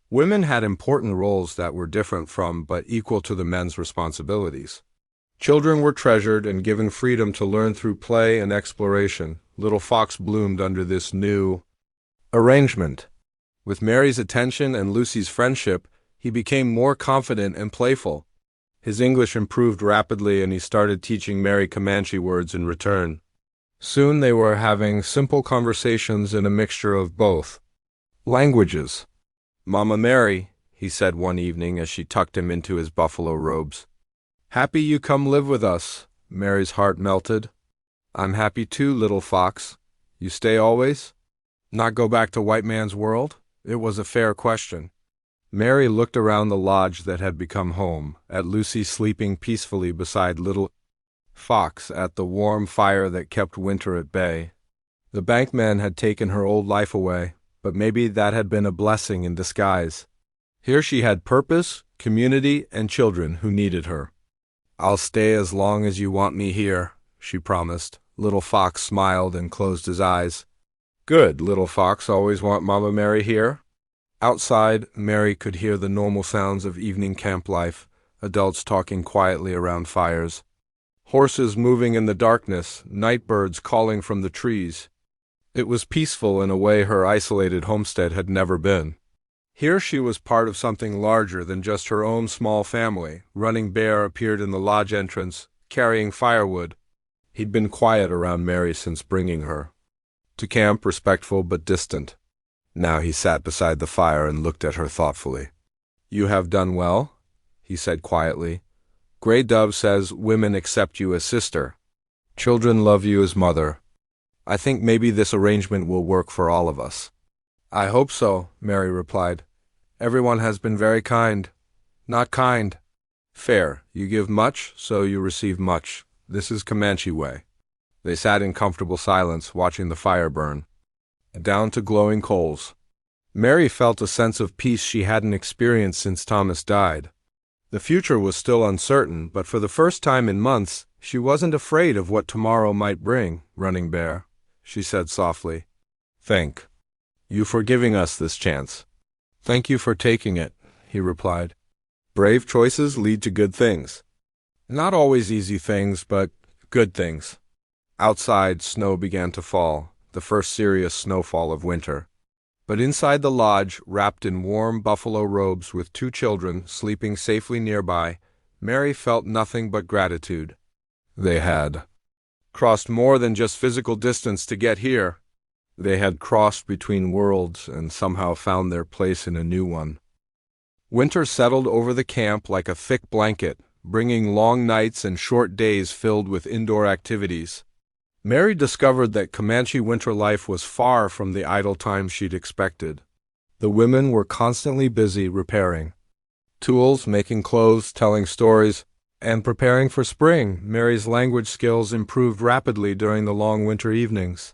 Women had important roles that were different from but equal to the men's responsibilities. Children were treasured and given freedom to learn through play and exploration. Little Fox bloomed under this new arrangement. With Mary's attention and Lucy's friendship, he became more confident and playful. His English improved rapidly, and he started teaching Mary Comanche words in return. Soon they were having simple conversations in a mixture of both languages. "Mama Mary," he said one evening as she tucked him into his buffalo robes. "Happy you come live with us." Mary's heart melted. "I'm happy too, Little Fox. You stay always? Not go back to white man's world?" It was a fair question. Mary looked around the lodge that had become home, at Lucy sleeping peacefully beside Little Fox, at the warm fire that kept winter at bay. The bankman had taken her old life away, but maybe that had been a blessing in disguise. Here she had purpose, community, and children who needed her. "I'll stay as long as you want me here," she promised. Little Fox smiled and closed his eyes. "Good, Little Fox always want Mama Mary here?" Outside, Mary could hear the normal sounds of evening camp life: adults talking quietly around fires. Horses moving in the darkness, night birds calling from the trees. It was peaceful in a way her isolated homestead had never been. Here she was part of something larger than just her own small family. Running Bear appeared in the lodge entrance, carrying firewood. He'd been quiet around Mary since bringing her to camp, respectful but distant. Now he sat beside the fire and looked at her thoughtfully. "You have done well," he said quietly. "Gray Dove says women accept you as sister. Children love you as mother. I think maybe this arrangement will work for all of us." "I hope so," Mary replied. "Everyone has been very kind." "Not kind. Fair. You give much, so you receive much. This is Comanche way." They sat in comfortable silence, watching the fire burn down to glowing coals. Mary felt a sense of peace she hadn't experienced since Thomas died. The future was still uncertain, but for the first time in months, she wasn't afraid of what tomorrow might bring. "Running Bear," she said softly. "Thank you for giving us this chance." "Thank you for taking it," he replied. "Brave choices lead to good things. Not always easy things, but good things." Outside, snow began to fall, the first serious snowfall of winter. But inside the lodge, wrapped in warm buffalo robes with 2 children sleeping safely nearby, Mary felt nothing but gratitude. They had crossed more than just physical distance to get here. They had crossed between worlds and somehow found their place in a new one. Winter settled over the camp like a thick blanket, bringing long nights and short days filled with indoor activities. Mary discovered that Comanche winter life was far from the idle time she'd expected. The women were constantly busy repairing tools, making clothes, telling stories, and preparing for spring. Mary's language skills improved rapidly during the long winter evenings.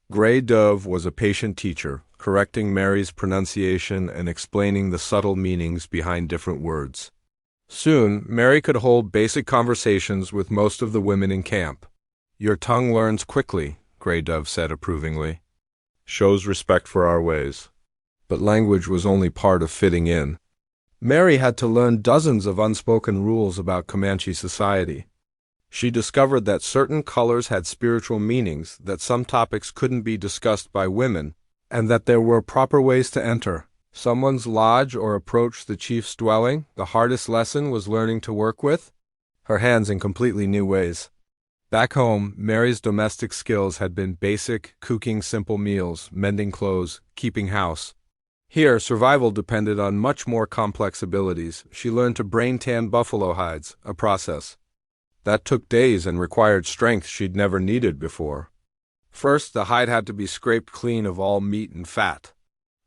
Gray Dove was a patient teacher, correcting Mary's pronunciation and explaining the subtle meanings behind different words. Soon, Mary could hold basic conversations with most of the women in camp. "Your tongue learns quickly," Gray Dove said approvingly. "Shows respect for our ways." But language was only part of fitting in. Mary had to learn dozens of unspoken rules about Comanche society. She discovered that certain colors had spiritual meanings, that some topics couldn't be discussed by women, and that there were proper ways to enter someone's lodge or approach the chief's dwelling. The hardest lesson was learning to work with her hands in completely new ways. Back home, Mary's domestic skills had been basic, cooking simple meals, mending clothes, keeping house. Here, survival depended on much more complex abilities. She learned to brain-tan buffalo hides, a process that took days and required strength she'd never needed before. First, the hide had to be scraped clean of all meat and fat.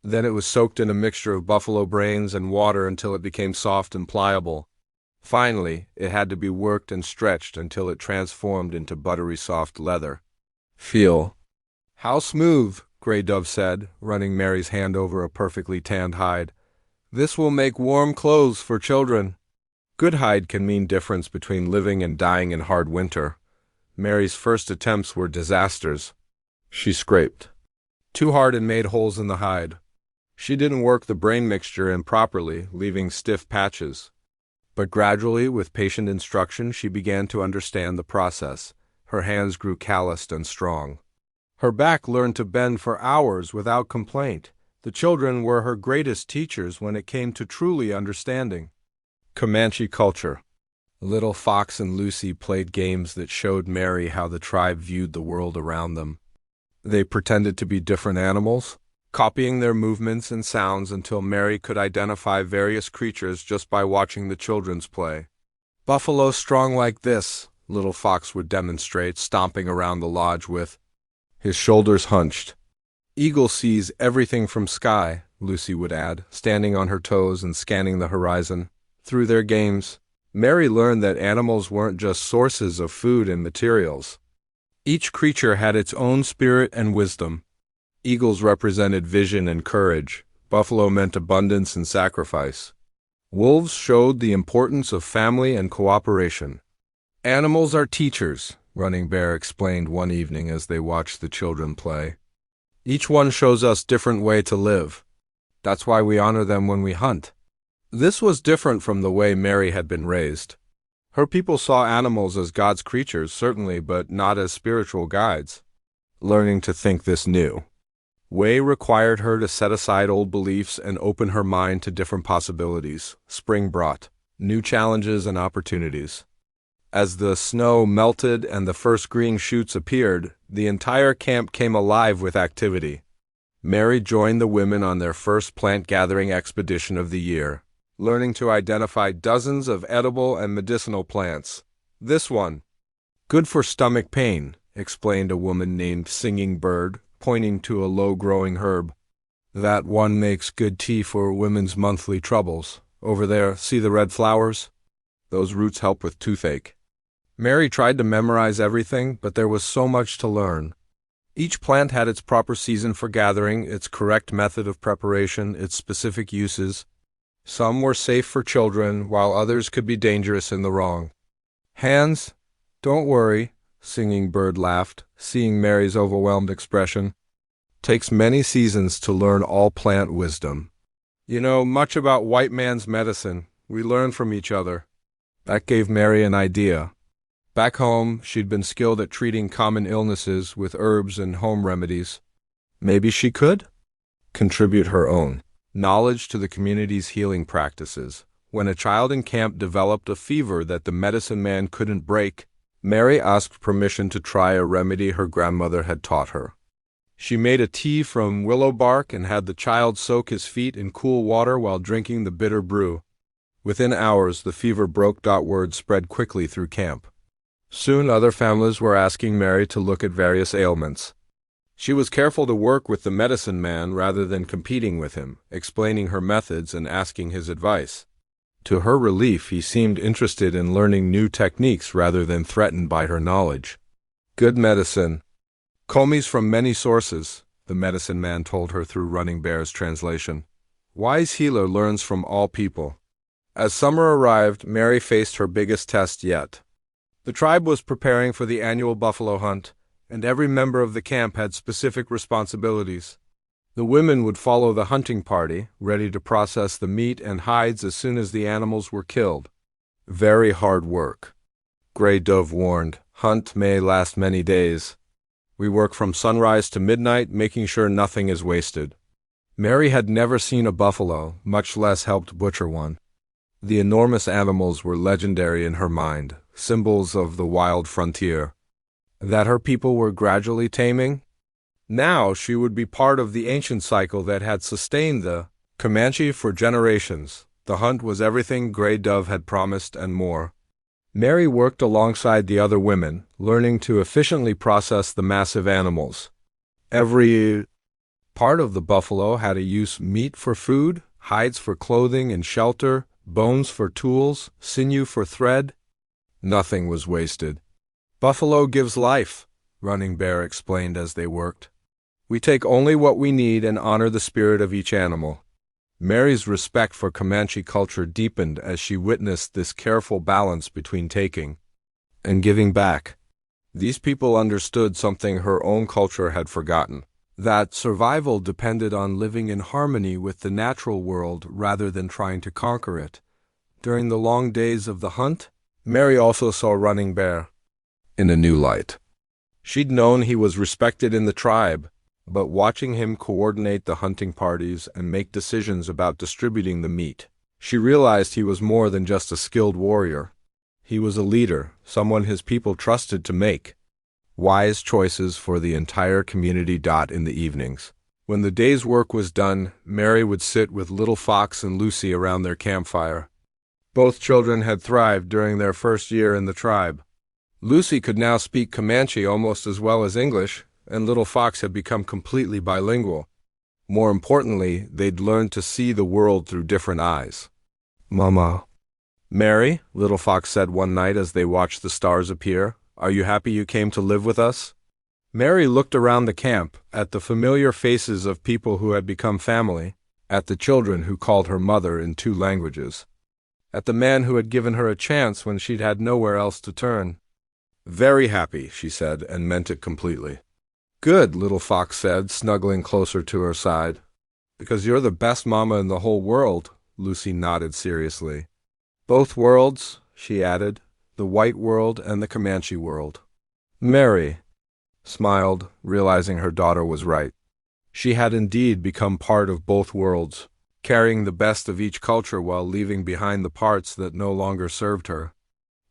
Then it was soaked in a mixture of buffalo brains and water until it became soft and pliable. Finally, it had to be worked and stretched until it transformed into buttery soft leather. "Feel how smooth," Gray Dove said, running Mary's hand over a perfectly tanned hide. "This will make warm clothes for children." Good hide can mean difference between living and dying in hard winter. Mary's first attempts were disasters. She scraped too hard and made holes in the hide. She didn't work the brain mixture in properly, leaving stiff patches. But gradually, with patient instruction, she began to understand the process. Her hands grew calloused and strong. Her back learned to bend for hours without complaint. The children were her greatest teachers when it came to truly understanding Comanche culture. Little Fox and Lucy played games that showed Mary how the tribe viewed the world around them. They pretended to be different animals, copying their movements and sounds until Mary could identify various creatures just by watching the children's play. "Buffalo strong like this," Little Fox would demonstrate, stomping around the lodge with his shoulders hunched. "Eagle sees everything from sky," Lucy would add, standing on her toes and scanning the horizon. Through their games, Mary learned that animals weren't just sources of food and materials. Each creature had its own spirit and wisdom. Eagles represented vision and courage. Buffalo meant abundance and sacrifice. Wolves showed the importance of family and cooperation. "Animals are teachers," Running Bear explained one evening as they watched the children play. "Each one shows us a different way to live. That's why we honor them when we hunt." This was different from the way Mary had been raised. Her people saw animals as God's creatures, certainly, but not as spiritual guides. Learning to think this new way required her to set aside old beliefs and open her mind to different possibilities. Spring brought new challenges and opportunities. As the snow melted and the first green shoots appeared, the entire camp came alive with activity. Mary joined the women on their first plant-gathering expedition of the year, learning to identify dozens of edible and medicinal plants. This one, good for stomach pain, explained a woman named Singing Bird, pointing to a low-growing herb. That one makes good tea for women's monthly troubles. Over there, see the red flowers? Those roots help with toothache. Mary tried to memorize everything, but there was so much to learn. Each plant had its proper season for gathering, its correct method of preparation, its specific uses. Some were safe for children, while others could be dangerous in the wrong. Hands? Don't worry, Singing Bird laughed, seeing Mary's overwhelmed expression. Takes many seasons to learn all plant wisdom. You know much about white man's medicine. We learn from each other. That gave Mary an idea. Back home, she'd been skilled at treating common illnesses with herbs and home remedies. Maybe she could contribute her own knowledge to the community's healing practices. When a child in camp developed a fever that the medicine man couldn't break, Mary asked permission to try a remedy her grandmother had taught her. She made a tea from willow bark and had the child soak his feet in cool water while drinking the bitter brew. Within hours, the fever broke. Word spread quickly through camp. Soon other families were asking Mary to look at various ailments. She was careful to work with the medicine man rather than competing with him, explaining her methods and asking his advice. To her relief, he seemed interested in learning new techniques rather than threatened by her knowledge. Good medicine comes from many sources, the medicine man told her through Running Bear's translation. Wise healer learns from all people. As summer arrived, Mary faced her biggest test yet. The tribe was preparing for the annual buffalo hunt, and every member of the camp had specific responsibilities. The women would follow the hunting party, ready to process the meat and hides as soon as the animals were killed. Very hard work. Gray Dove warned, hunt may last many days. We work from sunrise to midnight, making sure nothing is wasted. Mary had never seen a buffalo, much less helped butcher one. The enormous animals were legendary in her mind, symbols of the wild frontier that her people were gradually taming. Now she would be part of the ancient cycle that had sustained the Comanche for generations. The hunt was everything Gray Dove had promised and more. Mary worked alongside the other women, learning to efficiently process the massive animals. Every part of the buffalo had a use: meat for food, hides for clothing and shelter, bones for tools, sinew for thread. Nothing was wasted. Buffalo gives life, Running Bear explained as they worked. We take only what we need and honor the spirit of each animal. Mary's respect for Comanche culture deepened as she witnessed this careful balance between taking and giving back. These people understood something her own culture had forgotten, that survival depended on living in harmony with the natural world rather than trying to conquer it. During the long days of the hunt, Mary also saw Running Bear in a new light. She'd known he was respected in the tribe, but watching him coordinate the hunting parties and make decisions about distributing the meat, she realized he was more than just a skilled warrior. He was a leader, someone his people trusted to make wise choices for the entire community. In the evenings, when the day's work was done, Mary would sit with Little Fox and Lucy around their campfire. Both children had thrived during their first year in the tribe. Lucy could now speak Comanche almost as well as English, and Little Fox had become completely bilingual. More importantly, they'd learned to see the world through different eyes. Mama. Mary, Little Fox said one night as they watched the stars appear, are you happy you came to live with us? Mary looked around the camp, at the familiar faces of people who had become family, at the children who called her mother in 2 languages, at the man who had given her a chance when she'd had nowhere else to turn. Very happy, she said, and meant it completely. Good, Little Fox said, snuggling closer to her side. Because you're the best mama in the whole world, Lucy nodded seriously. Both worlds, she added, the white world and the Comanche world. Mary smiled, realizing her daughter was right. She had indeed become part of both worlds, carrying the best of each culture while leaving behind the parts that no longer served her.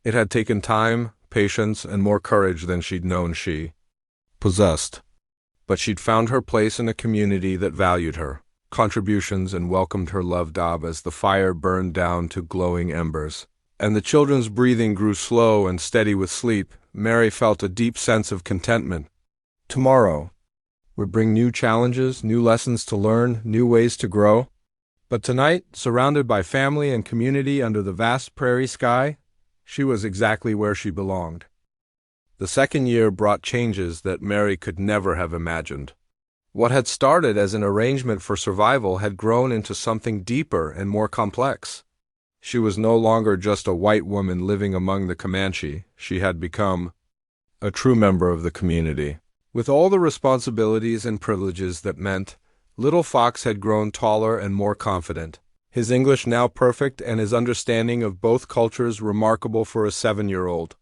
It had taken time, patience, and more courage than she'd known she possessed. But she'd found her place in a community that valued her contributions and welcomed her loved Ab as the fire burned down to glowing embers. And the children's breathing grew slow and steady with sleep. Mary felt a deep sense of contentment. Tomorrow would bring new challenges, new lessons to learn, new ways to grow. But tonight, surrounded by family and community under the vast prairie sky, she was exactly where she belonged. The second year brought changes that Mary could never have imagined. What had started as an arrangement for survival had grown into something deeper and more complex. She was no longer just a white woman living among the Comanche. She had become a true member of the community. With all the responsibilities and privileges that meant, little Fox had grown taller and more confident, his English now perfect and his understanding of both cultures remarkable for a 7-year-old.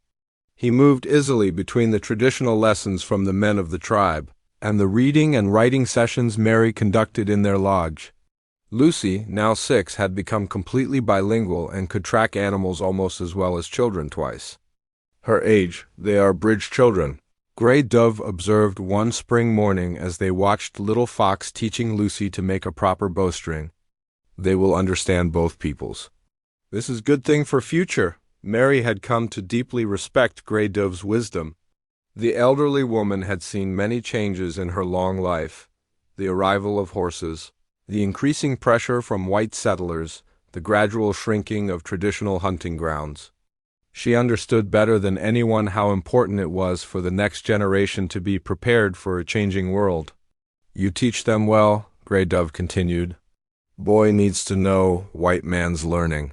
He moved easily between the traditional lessons from the men of the tribe and the reading and writing sessions Mary conducted in their lodge. Lucy, now 6, had become completely bilingual and could track animals almost as well as children twice her age. They are bridge children, Gray Dove observed one spring morning as they watched little Fox teaching Lucy to make a proper bowstring. They will understand both peoples. This is a good thing for future. Mary had come to deeply respect Gray Dove's wisdom. The elderly woman had seen many changes in her long life: the arrival of horses, the increasing pressure from white settlers, the gradual shrinking of traditional hunting grounds. She understood better than anyone how important it was for the next generation to be prepared for a changing world. You teach them well, Gray Dove continued. Boy needs to know white man's learning.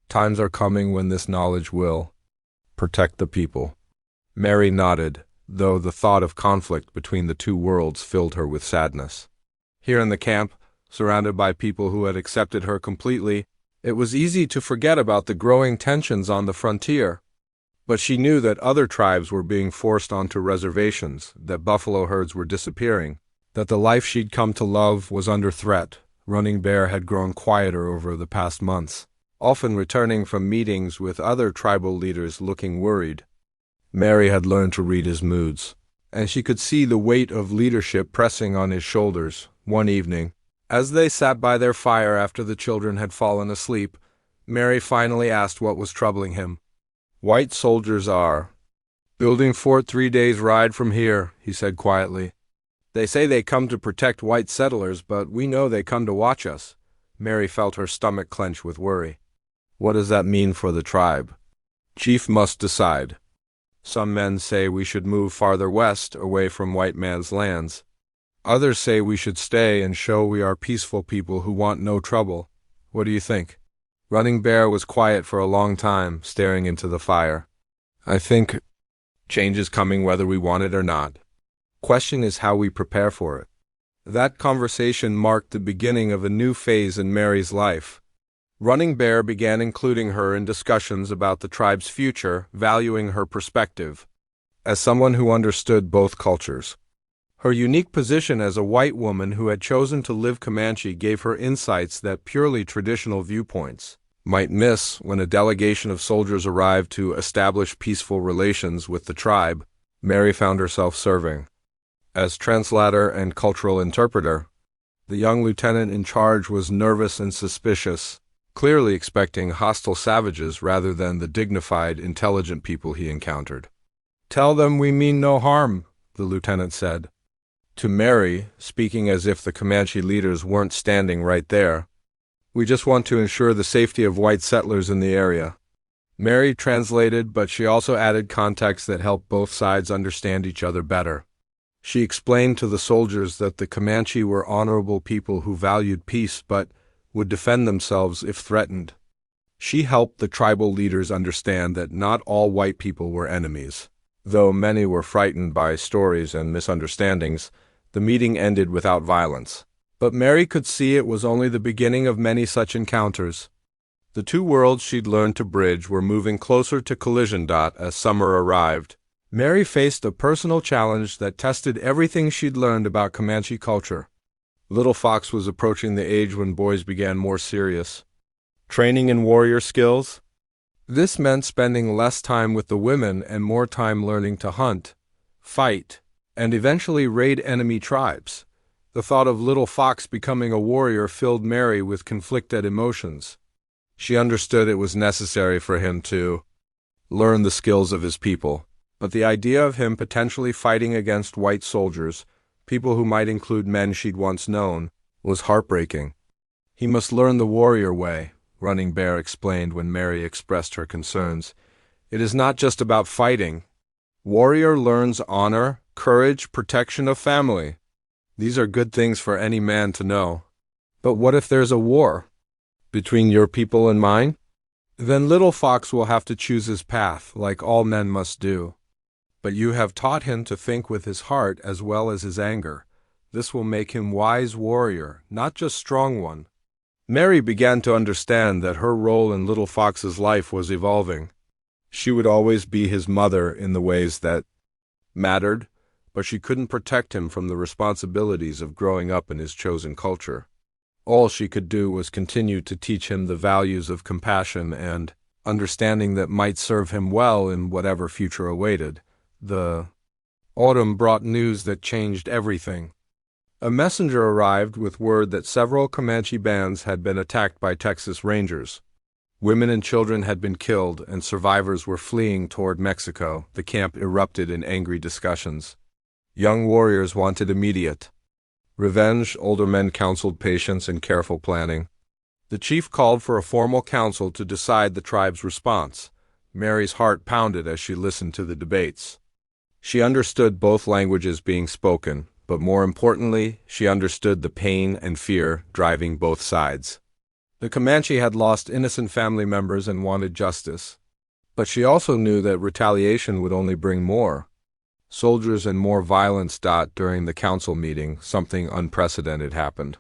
Times are coming when this knowledge will protect the people. Mary nodded, though the thought of conflict between the two worlds filled her with sadness. Here in the camp, surrounded by people who had accepted her completely, it was easy to forget about the growing tensions on the frontier. But she knew that other tribes were being forced onto reservations, that buffalo herds were disappearing, that the life she'd come to love was under threat. Running Bear had grown quieter over the past months, often returning from meetings with other tribal leaders looking worried. Mary had learned to read his moods, and she could see the weight of leadership pressing on his shoulders. One evening, as they sat by their fire after the children had fallen asleep, Mary finally asked what was troubling him. White soldiers are building fort 3 days' ride from here, he said quietly. They say they come to protect white settlers, but we know they come to watch us. Mary felt her stomach clench with worry. What does that mean for the tribe? Chief must decide. Some men say we should move farther west, away from white man's lands. Others say we should stay and show we are peaceful people who want no trouble. What do you think? Running Bear was quiet for a long time, staring into the fire. I think change is coming whether we want it or not. Question is how we prepare for it. That conversation marked the beginning of a new phase in Mary's life. Running Bear began including her in discussions about the tribe's future, valuing her perspective as someone who understood both cultures. Her unique position as a white woman who had chosen to live Comanche gave her insights that purely traditional viewpoints might miss. When a delegation of soldiers arrived to establish peaceful relations with the tribe, Mary found herself serving as translator and cultural interpreter. The young lieutenant in charge was nervous and suspicious, clearly expecting hostile savages rather than the dignified, intelligent people he encountered. Tell them we mean no harm, the lieutenant said. To Mary, speaking as if the Comanche leaders weren't standing right there, we just want to ensure the safety of white settlers in the area. Mary translated, but she also added context that helped both sides understand each other better. She explained to the soldiers that the Comanche were honorable people who valued peace but would defend themselves if threatened. She helped the tribal leaders understand that not all white people were enemies. Though many were frightened by stories and misunderstandings, the meeting ended without violence. But Mary could see it was only the beginning of many such encounters. The two worlds she'd learned to bridge were moving closer to collision. As summer arrived, Mary faced a personal challenge that tested everything she'd learned about Comanche culture. Little Fox was approaching the age when boys began more serious training in warrior skills. This meant spending less time with the women and more time learning to hunt, fight, and eventually raid enemy tribes. The thought of Little Fox becoming a warrior filled Mary with conflicted emotions. She understood it was necessary for him to learn the skills of his people, but the idea of him potentially fighting against white soldiers, people who might include men she'd once known, was heartbreaking. He must learn the warrior way, Running Bear explained when Mary expressed her concerns. It is not just about fighting. Warrior learns honor, courage, protection of family. These are good things for any man to know. But what if there's a war between your people and mine? Then Little Fox will have to choose his path, like all men must do. But you have taught him to think with his heart as well as his anger. This will make him wise warrior, not just strong one. Mary began to understand that her role in Little Fox's life was evolving. She would always be his mother in the ways that mattered, but she couldn't protect him from the responsibilities of growing up in his chosen culture. All she could do was continue to teach him the values of compassion and understanding that might serve him well in whatever future awaited. The autumn brought news that changed everything. A messenger arrived with word that several Comanche bands had been attacked by Texas Rangers. Women and children had been killed, and survivors were fleeing toward Mexico. The camp erupted in angry discussions. Young warriors wanted immediate revenge. Older men counseled patience and careful planning. The chief called for a formal council to decide the tribe's response. Mary's heart pounded as she listened to the debates. She understood both languages being spoken, but more importantly, she understood the pain and fear driving both sides. The Comanche had lost innocent family members and wanted justice. But she also knew that retaliation would only bring more soldiers and more violence. During the council meeting, something unprecedented happened.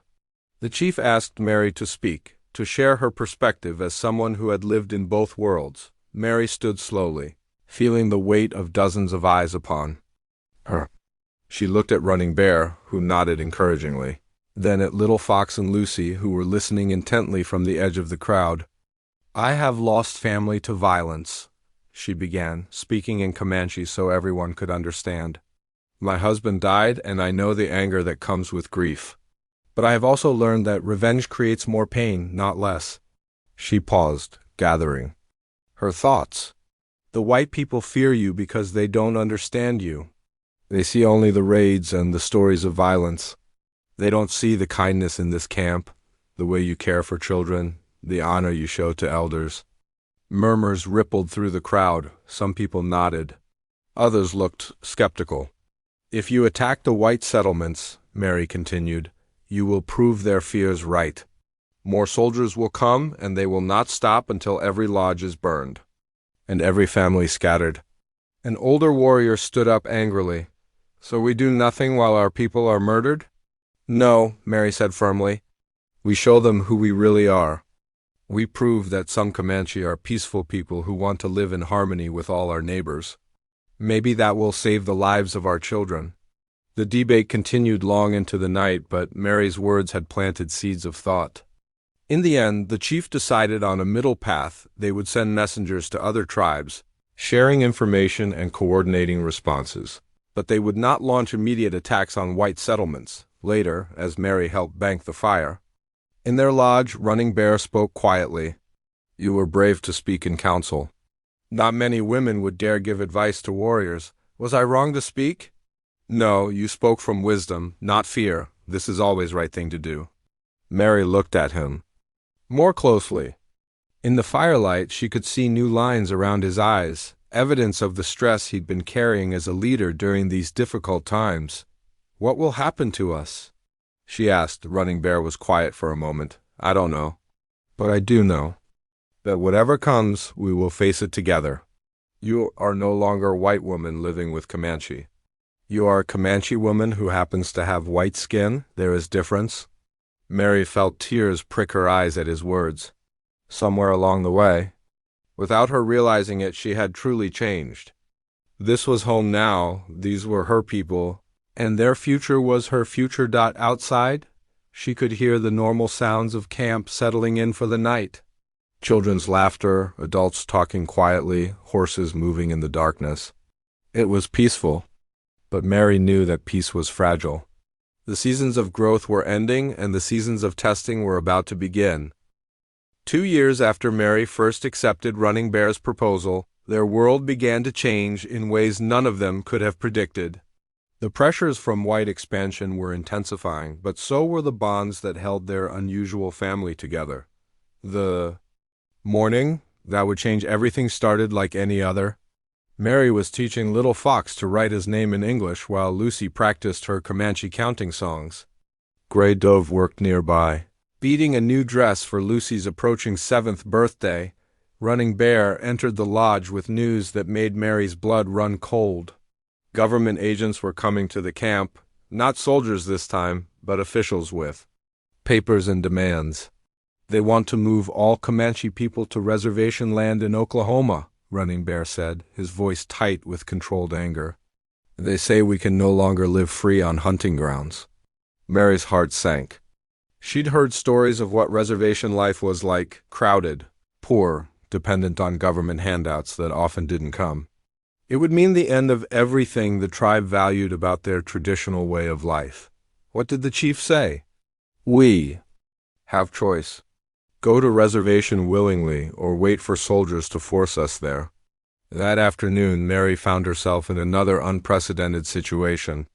The chief asked Mary to speak, to share her perspective as someone who had lived in both worlds. Mary stood slowly, feeling the weight of dozens of eyes upon her. She looked at Running Bear, who nodded encouragingly, then at Little Fox and Lucy, who were listening intently from the edge of the crowd. "I have lost family to violence," she began, speaking in Comanche so everyone could understand. "My husband died, and I know the anger that comes with grief. But I have also learned that revenge creates more pain, not less." She paused, gathering her thoughts. "The white people fear you because they don't understand you. They see only the raids and the stories of violence. They don't see the kindness in this camp, the way you care for children, the honor you show to elders." Murmurs rippled through the crowd. Some people nodded. Others looked skeptical. "If you attack the white settlements," Mary continued, "you will prove their fears right. More soldiers will come, and they will not stop until every lodge is burned and every family scattered." An older warrior stood up angrily. "So we do nothing while our people are murdered?" "No," Mary said firmly. "We show them who we really are. We prove that some Comanche are peaceful people who want to live in harmony with all our neighbors. Maybe that will save the lives of our children." The debate continued long into the night, but Mary's words had planted seeds of thought. In the end, the chief decided on a middle path. They would send messengers to other tribes, sharing information and coordinating responses. But they would not launch immediate attacks on white settlements. Later, as Mary helped bank the fire, in their lodge, Running Bear spoke quietly. "You were brave to speak in council. Not many women would dare give advice to warriors. Was I wrong to speak?" "No, you spoke from wisdom, not fear. This is always the right thing to do." Mary looked at him more closely. In the firelight, she could see new lines around his eyes, evidence of the stress he'd been carrying as a leader during these difficult times. "What will happen to us?" she asked. Running Bear was quiet for a moment. "I don't know. But I do know that whatever comes, we will face it together. You are no longer a white woman living with Comanche. You are a Comanche woman who happens to have white skin. There is difference. Mary felt tears prick her eyes at his words. Somewhere along the way, without her realizing it, she had truly changed. This was home now, these were her people, and their future was her future. Outside, she could hear the normal sounds of camp settling in for the night. Children's laughter, adults talking quietly, horses moving in the darkness. It was peaceful, but Mary knew that peace was fragile. The seasons of growth were ending, and the seasons of testing were about to begin. 2 years after Mary first accepted Running Bear's proposal, their world began to change in ways none of them could have predicted. The pressures from white expansion were intensifying, but so were the bonds that held their unusual family together. The morning that would change everything started like any other. Mary was teaching little Fox to write his name in English while Lucy practiced her Comanche counting songs. Gray Dove worked nearby, beating a new dress for Lucy's approaching 7th birthday. Running Bear entered the lodge with news that made Mary's blood run cold. Government agents were coming to the camp, not soldiers this time, but officials with papers and demands. They want to move all Comanche people to reservation land in Oklahoma, Running Bear said, his voice tight with controlled anger. They say we can no longer live free on hunting grounds. Mary's heart sank. She'd heard stories of what reservation life was like, crowded, poor, dependent on government handouts that often didn't come. It would mean the end of everything the tribe valued about their traditional way of life. What did the chief say? We have choice. Go to reservation willingly or wait for soldiers to force us there. That afternoon, Mary found herself in another unprecedented situation.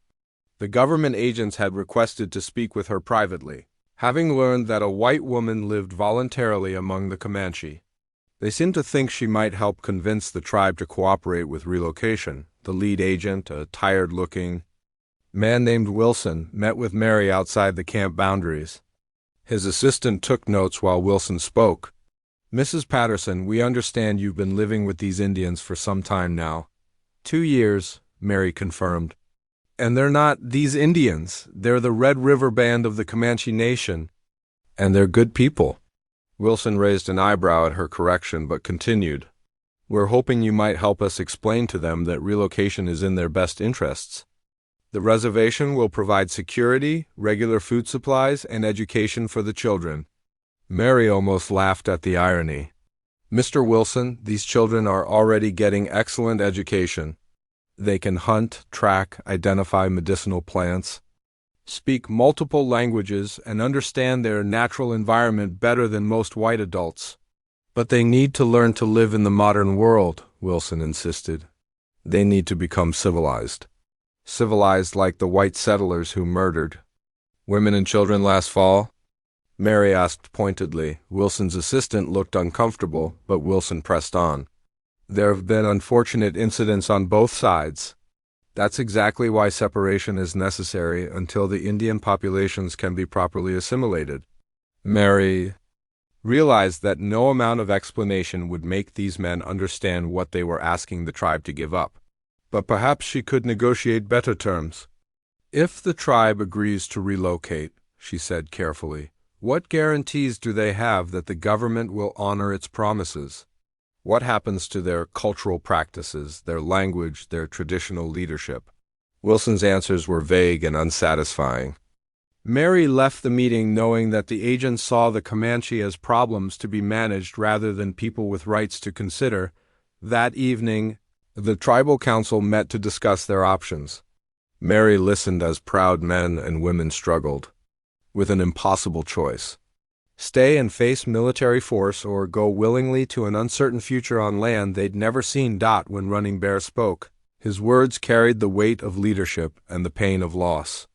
The government agents had requested to speak with her privately, having learned that a white woman lived voluntarily among the Comanche. They seemed to think she might help convince the tribe to cooperate with relocation. The lead agent, a tired-looking man named Wilson, met with Mary outside the camp boundaries. His assistant took notes while Wilson spoke. Mrs. Patterson, we understand you've been living with these Indians for some time now. 2 years, Mary confirmed. And they're not these Indians. They're the Red River Band of the Comanche Nation. And they're good people. Wilson raised an eyebrow at her correction, but continued. We're hoping you might help us explain to them that relocation is in their best interests. The reservation will provide security, regular food supplies, and education for the children. Mary almost laughed at the irony. Mr. Wilson, these children are already getting excellent education. They can hunt, track, identify medicinal plants, speak multiple languages, and understand their natural environment better than most white adults. But they need to learn to live in the modern world, Wilson insisted. They need to become civilized. Civilized like the white settlers who murdered women and children last fall? Mary asked pointedly. Wilson's assistant looked uncomfortable, but Wilson pressed on. There have been unfortunate incidents on both sides. That's exactly why separation is necessary until the Indian populations can be properly assimilated. Mary realized that no amount of explanation would make these men understand what they were asking the tribe to give up. But perhaps she could negotiate better terms. If the tribe agrees to relocate, she said carefully, what guarantees do they have that the government will honor its promises? What happens to their cultural practices, their language, their traditional leadership? Wilson's answers were vague and unsatisfying. Mary left the meeting knowing that the agents saw the Comanche as problems to be managed rather than people with rights to consider. That evening, the tribal council met to discuss their options. Mary listened as proud men and women struggled with an impossible choice. Stay and face military force or go willingly to an uncertain future on land they'd never seen. When Running Bear spoke, his words carried the weight of leadership and the pain of loss.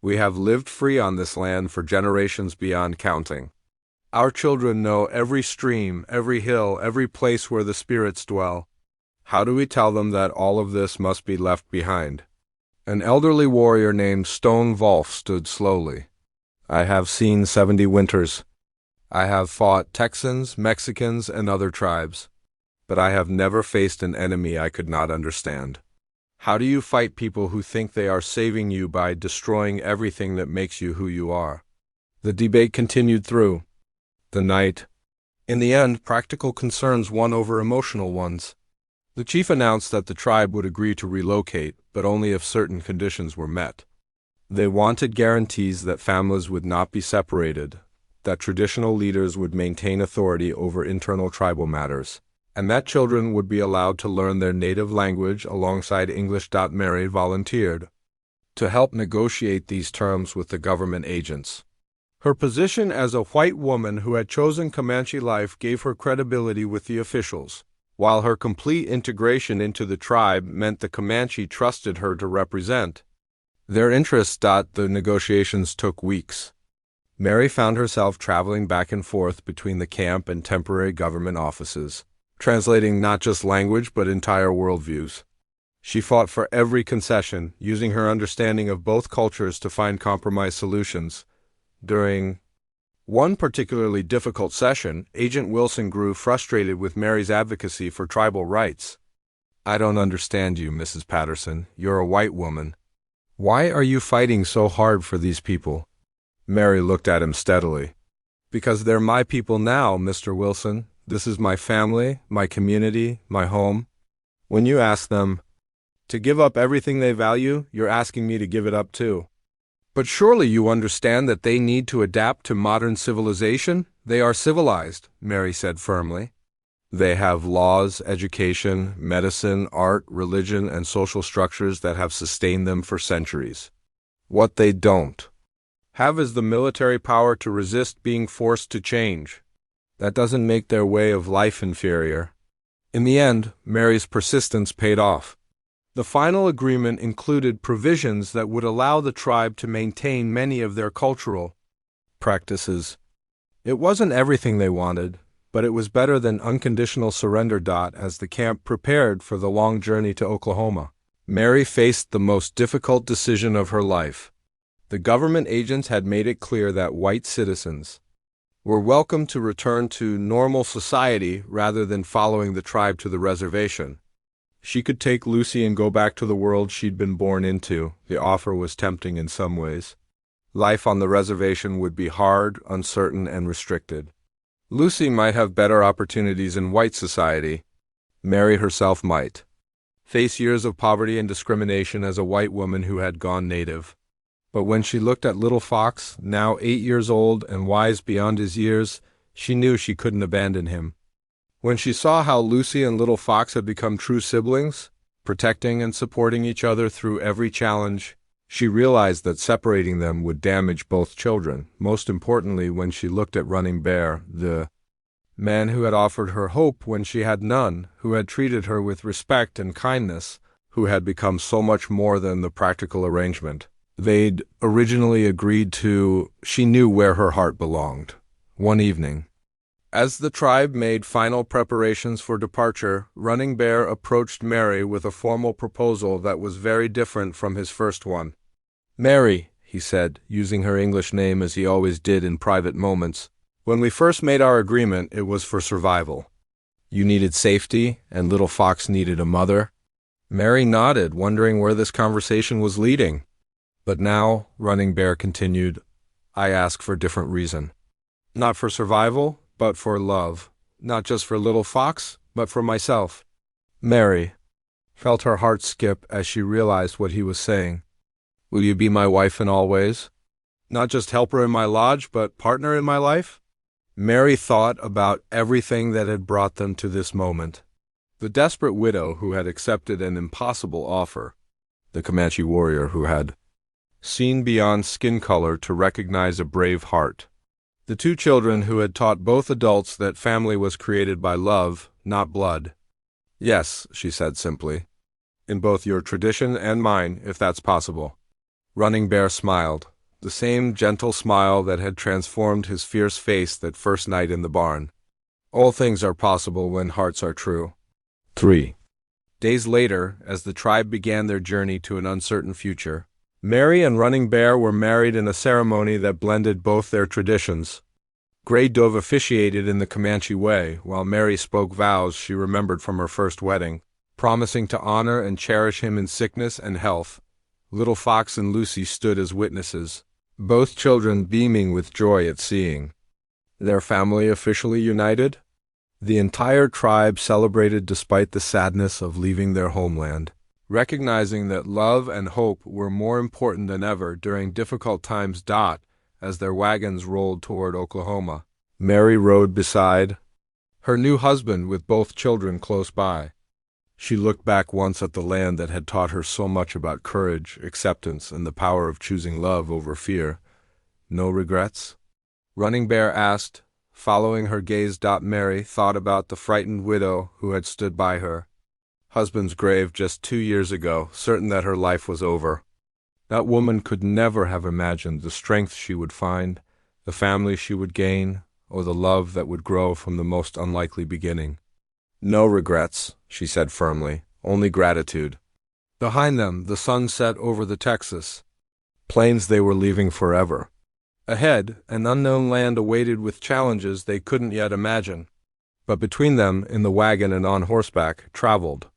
We have lived free on this land for generations beyond counting. Our children know every stream, every hill, every place where the spirits dwell. How do we tell them that all of this must be left behind? An elderly warrior named Stone Wolf stood slowly. I have seen 70 winters. I have fought Texans, Mexicans, and other tribes. But I have never faced an enemy I could not understand. How do you fight people who think they are saving you by destroying everything that makes you who you are? The debate continued through the night. In the end, practical concerns won over emotional ones. The chief announced that the tribe would agree to relocate, but only if certain conditions were met. They wanted guarantees that families would not be separated, that traditional leaders would maintain authority over internal tribal matters, and that children would be allowed to learn their native language alongside English. Mary volunteered to help negotiate these terms with the government agents. Her position as a white woman who had chosen Comanche life gave her credibility with the officials, while her complete integration into the tribe meant the Comanche trusted her to represent their interests. The negotiations took weeks. Mary found herself traveling back and forth between the camp and temporary government offices, translating not just language but entire worldviews. She fought for every concession, using her understanding of both cultures to find compromise solutions. During one particularly difficult session, Agent Wilson grew frustrated with Mary's advocacy for tribal rights. "I don't understand you, Mrs. Patterson. You're a white woman. Why are you fighting so hard for these people?" Mary looked at him steadily. "Because they're my people now, Mr. Wilson. This is my family, my community, my home. When you ask them to give up everything they value, you're asking me to give it up too. But surely you understand that they need to adapt to modern civilization? They are civilized," Mary said firmly. "They have laws, education, medicine, art, religion, and social structures that have sustained them for centuries. What they don't have is the military power to resist being forced to change. That doesn't make their way of life inferior." In the end, Mary's persistence paid off. The final agreement included provisions that would allow the tribe to maintain many of their cultural practices. It wasn't everything they wanted, but it was better than unconditional surrender. As the camp prepared for the long journey to Oklahoma, Mary faced the most difficult decision of her life. The government agents had made it clear that white citizens were welcome to return to normal society rather than following the tribe to the reservation. She could take Lucy and go back to the world she'd been born into. The offer was tempting in some ways. Life on the reservation would be hard, uncertain, and restricted. Lucy might have better opportunities in white society. Mary herself might face years of poverty and discrimination as a white woman who had gone native. But when she looked at little Fox, now 8 years old and wise beyond his years, she knew she couldn't abandon him. When she saw how Lucy and little Fox had become true siblings, protecting and supporting each other through every challenge, she realized that separating them would damage both children. Most importantly, when she looked at Running Bear, the man who had offered her hope when she had none, who had treated her with respect and kindness, who had become so much more than the practical arrangement they'd originally agreed to, she knew where her heart belonged. One evening, as the tribe made final preparations for departure, Running Bear approached Mary with a formal proposal that was very different from his first one. "Mary," he said, using her English name as he always did in private moments, "when we first made our agreement, it was for survival. You needed safety, and little Fox needed a mother." Mary nodded, wondering where this conversation was leading. "But now," Running Bear continued, "I ask for a different reason. Not for survival, but for love. Not just for little Fox, but for myself." Mary felt her heart skip as she realized what he was saying. "Will you be my wife in all ways? Not just helper in my lodge, but partner in my life?" Mary thought about everything that had brought them to this moment. The desperate widow who had accepted an impossible offer. The Comanche warrior who had seen beyond skin color to recognize a brave heart. The 2 children who had taught both adults that family was created by love, not blood. "Yes," she said simply. "In both your tradition and mine, if that's possible." Running Bear smiled, the same gentle smile that had transformed his fierce face that first night in the barn. All things are possible when hearts are true. 3 days later, as the tribe began their journey to an uncertain future, Mary and Running Bear were married in a ceremony that blended both their traditions. Gray Dove officiated in the Comanche way, while Mary spoke vows she remembered from her first wedding, promising to honor and cherish him in sickness and health. Little Fox and Lucy stood as witnesses, both children beaming with joy at seeing their family officially united. The entire tribe celebrated despite the sadness of leaving their homeland, recognizing that love and hope were more important than ever during difficult times. As their wagons rolled toward Oklahoma, Mary rode beside her new husband with both children close by. She looked back once at the land that had taught her so much about courage, acceptance, and the power of choosing love over fear. No regrets? Running Bear asked, following her gaze. Mary thought about the frightened widow who had stood by her husband's grave just 2 years ago, certain that her life was over. That woman could never have imagined the strength she would find, the family she would gain, or the love that would grow from the most unlikely beginning. No regrets, she said firmly, only gratitude. Behind them, the sun set over the Texas plains they were leaving forever. Ahead, an unknown land awaited with challenges they couldn't yet imagine. But between them, in the wagon and on horseback, traveled